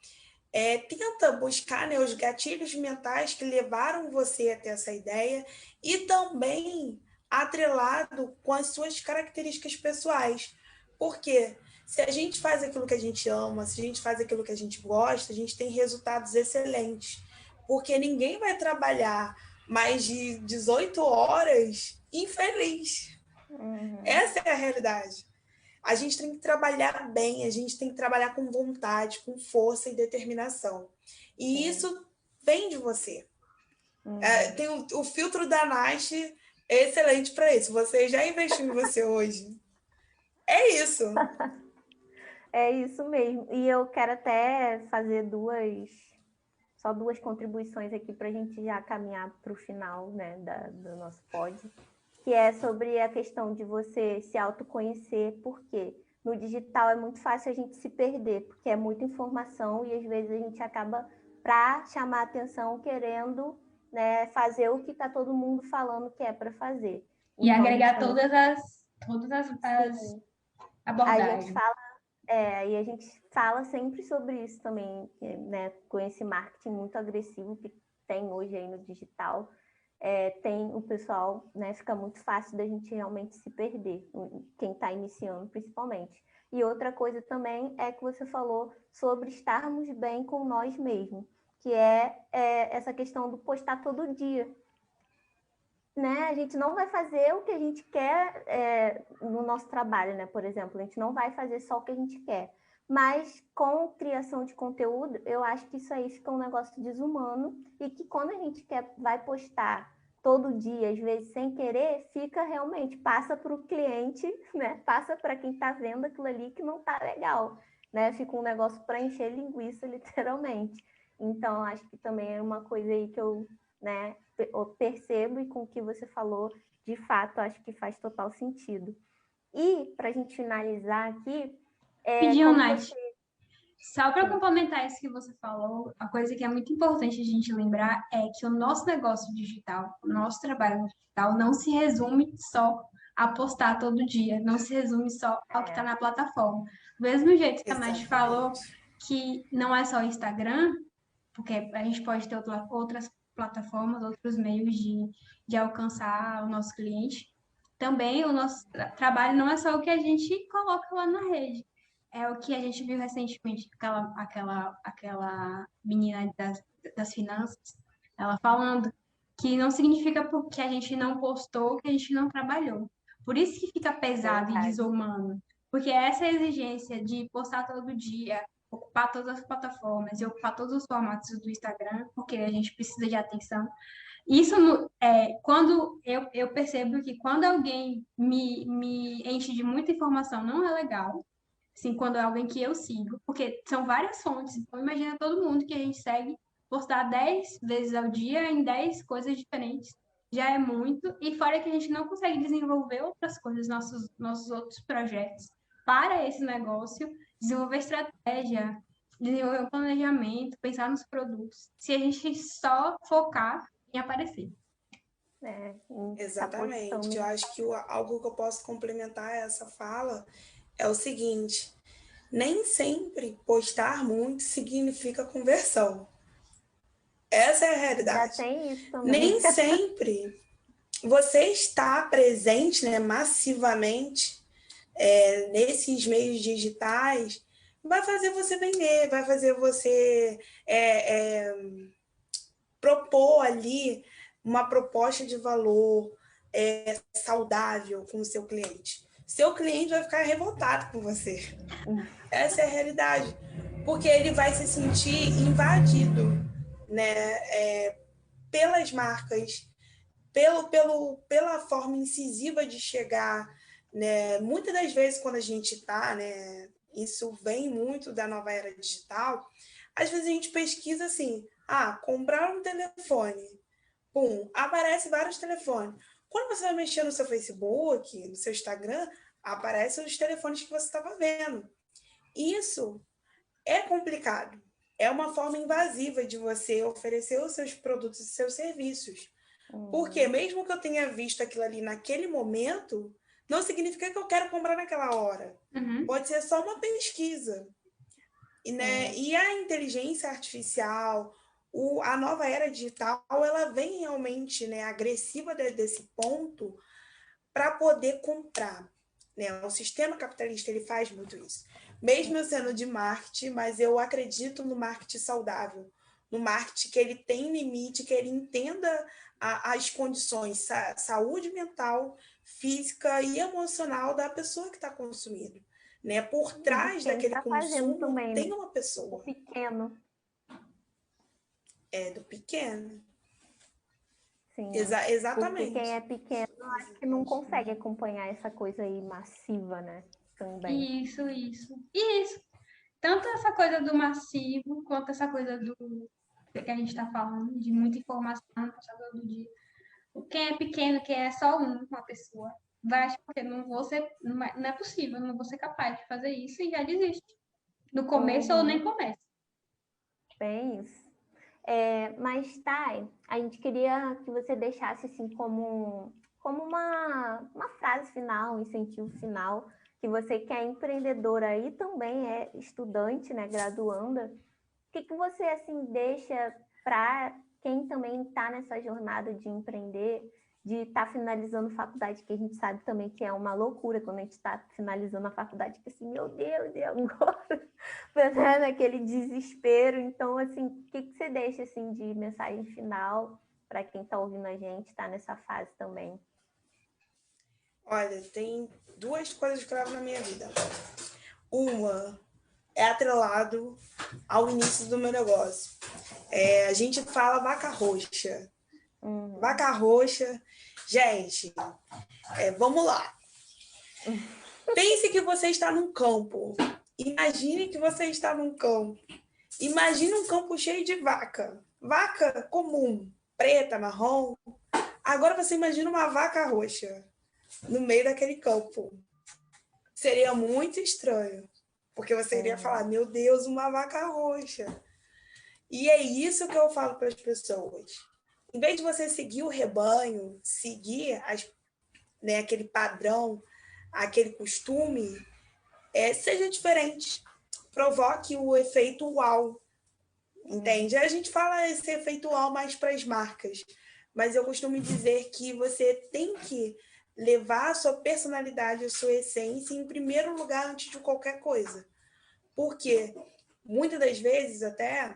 Tenta buscar, né, os gatilhos mentais que levaram você até essa ideia e também atrelado com as suas características pessoais. Porque se a gente faz aquilo que a gente ama, se a gente faz aquilo que a gente gosta, a gente tem resultados excelentes. Porque ninguém vai trabalhar mais de 18 horas infeliz. Essa é a realidade. A gente tem que trabalhar bem, a gente tem que trabalhar com vontade, com força e determinação. E isso vem de você. Tem o filtro da Nash excelente para isso. Você já investiu em você hoje. É isso. É isso mesmo. E eu quero até fazer só duas contribuições aqui para a gente já caminhar para o final, né, do nosso pod, que é sobre a questão de você se autoconhecer, porque no digital é muito fácil a gente se perder, porque é muita informação e às vezes a gente acaba, para chamar a atenção, querendo, né, fazer o que está todo mundo falando que é para fazer. E então, agregar todas as abordagens. E a gente fala sempre sobre isso também, né, com esse marketing muito agressivo que tem hoje aí no digital. Tem o pessoal, né, fica muito fácil da gente realmente se perder, quem está iniciando principalmente. E outra coisa também é que você falou sobre estarmos bem com nós mesmos, que é essa questão do postar todo dia. Né? A gente não vai fazer o que a gente quer no nosso trabalho, né? Por exemplo, a gente não vai fazer só o que a gente quer. Mas com criação de conteúdo, eu acho que isso aí fica um negócio desumano e que quando a gente vai postar todo dia, às vezes sem querer, fica realmente, passa para o cliente, né? Passa para quem está vendo aquilo ali que não está legal, né? Fica um negócio para encher linguiça, literalmente. Então, acho que também é uma coisa aí que eu, né, eu percebo, e com o que você falou, de fato, acho que faz total sentido. E, para a gente finalizar aqui... Nath, só para complementar isso que você falou, a coisa que é muito importante a gente lembrar é que o nosso negócio digital, o nosso trabalho digital não se resume só a postar todo dia, não se resume só ao que está na plataforma. Do mesmo jeito que a Nath falou Exatamente. que não é só o Instagram, porque a gente pode ter outras plataformas, outros meios de alcançar o nosso cliente. Também o nosso trabalho não é só o que a gente coloca lá na rede. É o que a gente viu recentemente, aquela menina das finanças, ela falando que não significa porque a gente não postou que a gente não trabalhou. Por isso que fica pesado e Verdade. desumano. Porque essa exigência de postar todo dia, ocupar todas as plataformas e ocupar todos os formatos do Instagram, porque a gente precisa de atenção. Isso quando eu percebo que quando alguém me enche de muita informação não é legal. Assim, quando é alguém que eu sigo, porque são várias fontes. Então, imagina todo mundo que a gente segue postar 10 vezes ao dia em 10 coisas diferentes. Já é muito. E fora que a gente não consegue desenvolver outras coisas, nossos outros projetos para esse negócio, desenvolver estratégia, desenvolver um planejamento, pensar nos produtos. Se a gente só focar em aparecer. Essa posição Exatamente. Eu mesmo. acho que algo que eu posso complementar essa fala é o seguinte: nem sempre postar muito significa conversão. Essa é a Ainda realidade. tem isso também. Nem sempre você está presente, né, massivamente nesses meios digitais vai fazer você vender, vai fazer você propor ali uma proposta de valor saudável com o seu cliente. Seu cliente vai ficar revoltado com você. Essa é a realidade. Porque ele vai se sentir invadido, né, pelas marcas, pela forma incisiva de chegar. Né? Muitas das vezes, quando a gente está, né, isso vem muito da nova era digital, às vezes a gente pesquisa assim, comprar um telefone. Pum, aparece vários telefones. Quando você vai mexer no seu Facebook, no seu Instagram, aparecem os telefones que você estava vendo. Isso é complicado. É uma forma invasiva de você oferecer os seus produtos e seus serviços. Porque mesmo que eu tenha visto aquilo ali naquele momento, não significa que eu quero comprar naquela hora. Uhum. Pode ser só uma pesquisa. E a inteligência artificial, a nova era digital, ela vem realmente, né, agressiva desse ponto para poder comprar. Né? O sistema capitalista ele faz muito isso. Mesmo eu sendo de marketing, mas eu acredito no marketing saudável, no marketing que ele tem limite, que ele entenda as condições, saúde mental, física e emocional da pessoa que está consumindo. Né? Por trás daquele Tá fazendo consumo também, tem né? uma pessoa. O pequeno. É do pequeno. Sim. Exatamente. Porque quem é pequeno, acho que não consegue acompanhar essa coisa aí massiva, né? Também. Isso. E isso. Tanto essa coisa do massivo, quanto essa coisa do que a gente está falando, de muita informação passada do dia. Quem é pequeno, quem é só uma pessoa, vai achar que não é possível, não vou ser capaz de fazer isso e já desiste. No começo ou nem começa. Bem isso. Mas, Thay, a gente queria que você deixasse assim como uma frase final, um incentivo final, que você que é empreendedora e também é estudante, né, graduanda, o que você assim deixa para quem também está nessa jornada de empreender, de estar finalizando faculdade, que a gente sabe também que é uma loucura quando a gente está finalizando a faculdade, que assim, meu Deus, e agora? Né, naquele desespero. Então, assim, o que você deixa assim de mensagem final para quem está ouvindo a gente, está nessa fase também? Olha, tem duas coisas que eu levo na minha vida. Uma é atrelado ao início do meu negócio. A gente fala vaca roxa. Vaca roxa. Gente, vamos lá. Pense que você está num campo. Imagine que você está num campo. Imagine um campo cheio de vaca. Vaca comum, preta, marrom. Agora você imagina uma vaca roxa no meio daquele campo. Seria muito estranho. Porque você iria falar, meu Deus, uma vaca roxa. E é isso que eu falo para as pessoas. Em vez de você seguir o rebanho, seguir né, aquele padrão, aquele costume, seja diferente. Provoque o efeito uau, entende? A gente fala esse efeito uau mais para as marcas, mas eu costumo dizer que você tem que levar a sua personalidade, a sua essência em primeiro lugar antes de qualquer coisa. Porque muitas das vezes até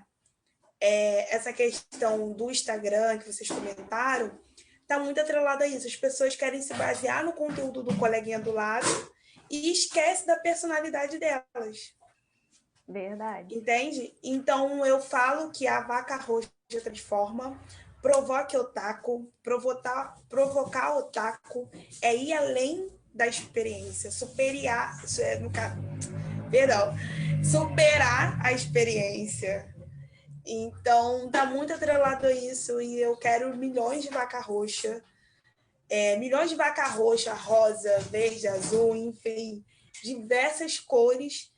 essa questão do Instagram que vocês comentaram está muito atrelada a isso. As pessoas querem se basear no conteúdo do coleguinha do lado e esquece da personalidade delas. Verdade. Entende? Então, eu falo que a vaca roxa transforma, provoque otaku, provocar otaku é ir além da experiência, superar a experiência. Então, tá muito atrelado a isso e eu quero milhões de vaca roxa, milhões de vaca roxa, rosa, verde, azul, enfim, diversas cores,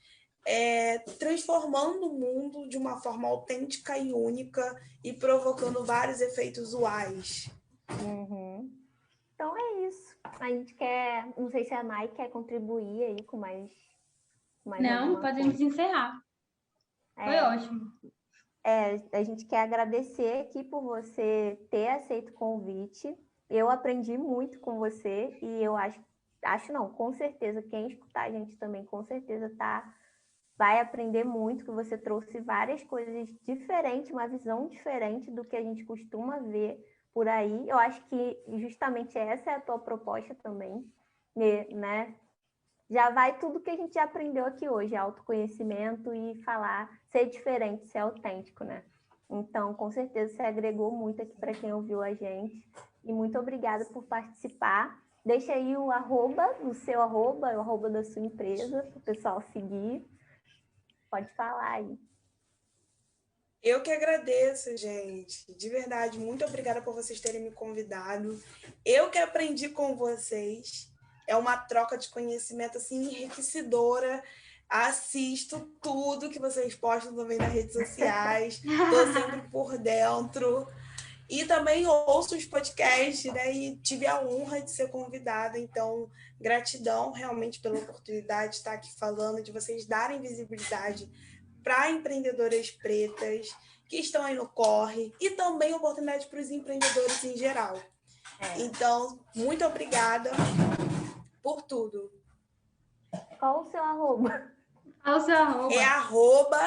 transformando o mundo de uma forma autêntica e única e provocando vários efeitos uais. Uhum. Então é isso. A gente quer, não sei se a Nai quer contribuir aí com mais Não, podemos encerrar. Foi ótimo. A gente quer agradecer aqui por você ter aceito o convite. Eu aprendi muito com você e eu acho não, com certeza, quem escutar a gente também, com certeza vai aprender muito, que você trouxe várias coisas diferentes, uma visão diferente do que a gente costuma ver por aí. Eu acho que justamente essa é a tua proposta também, né? Já vai tudo que a gente já aprendeu aqui hoje, autoconhecimento e falar, ser diferente, ser autêntico, né? Então, com certeza, você agregou muito aqui para quem ouviu a gente. E muito obrigada por participar. Deixa aí o seu arroba, o arroba da sua empresa, para o pessoal seguir. Pode falar aí. Eu que agradeço, gente. De verdade, muito obrigada por vocês terem me convidado. Eu que aprendi com vocês. É uma troca de conhecimento assim enriquecedora. Assisto tudo que vocês postam também nas redes sociais. Estou sempre por dentro. E também ouço os podcasts, né? E tive a honra de ser convidada. Então, gratidão realmente pela oportunidade de estar aqui falando, de vocês darem visibilidade para empreendedoras pretas que estão aí no corre e também oportunidade para os empreendedores em geral. Então, muito obrigada por tudo. Qual o seu arroba? Qual o seu arroba?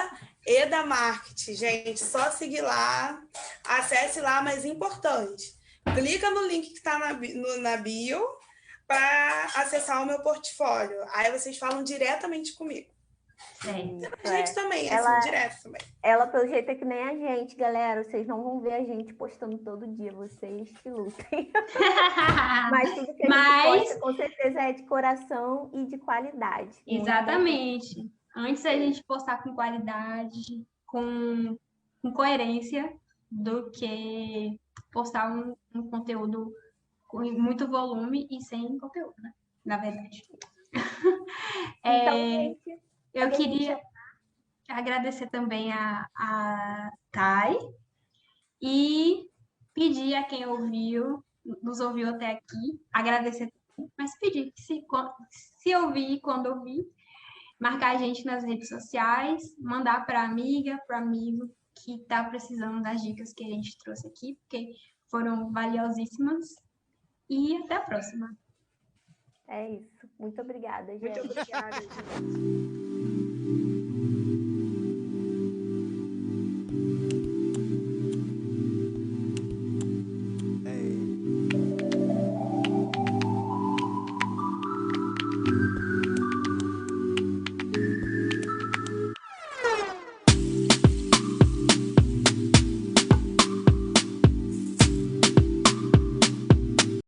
É @edamarketing, gente. Só seguir lá, acesse lá, mas importante. Clica no link que está na bio para acessar o meu portfólio. Aí vocês falam diretamente comigo. A gente também, direto também. Ela, pelo jeito, é que nem a gente, galera. Vocês não vão ver a gente postando todo dia, vocês que lutem. Mas tudo que a gente posta, com certeza, é de coração e de qualidade. Exatamente. Antes a gente postar com qualidade, com coerência, do que postar um conteúdo com muito volume e sem conteúdo, né? Na verdade. Então, gente, eu queria agradecer também a Thay e pedir a quem nos ouviu até aqui, agradecer, mas pedir que se ouvir, quando ouvir, marcar a gente nas redes sociais, mandar para amiga, para amigo que está precisando das dicas que a gente trouxe aqui, porque foram valiosíssimas. E até a próxima. É isso. Muito obrigada, gente. Muito obrigada, gente.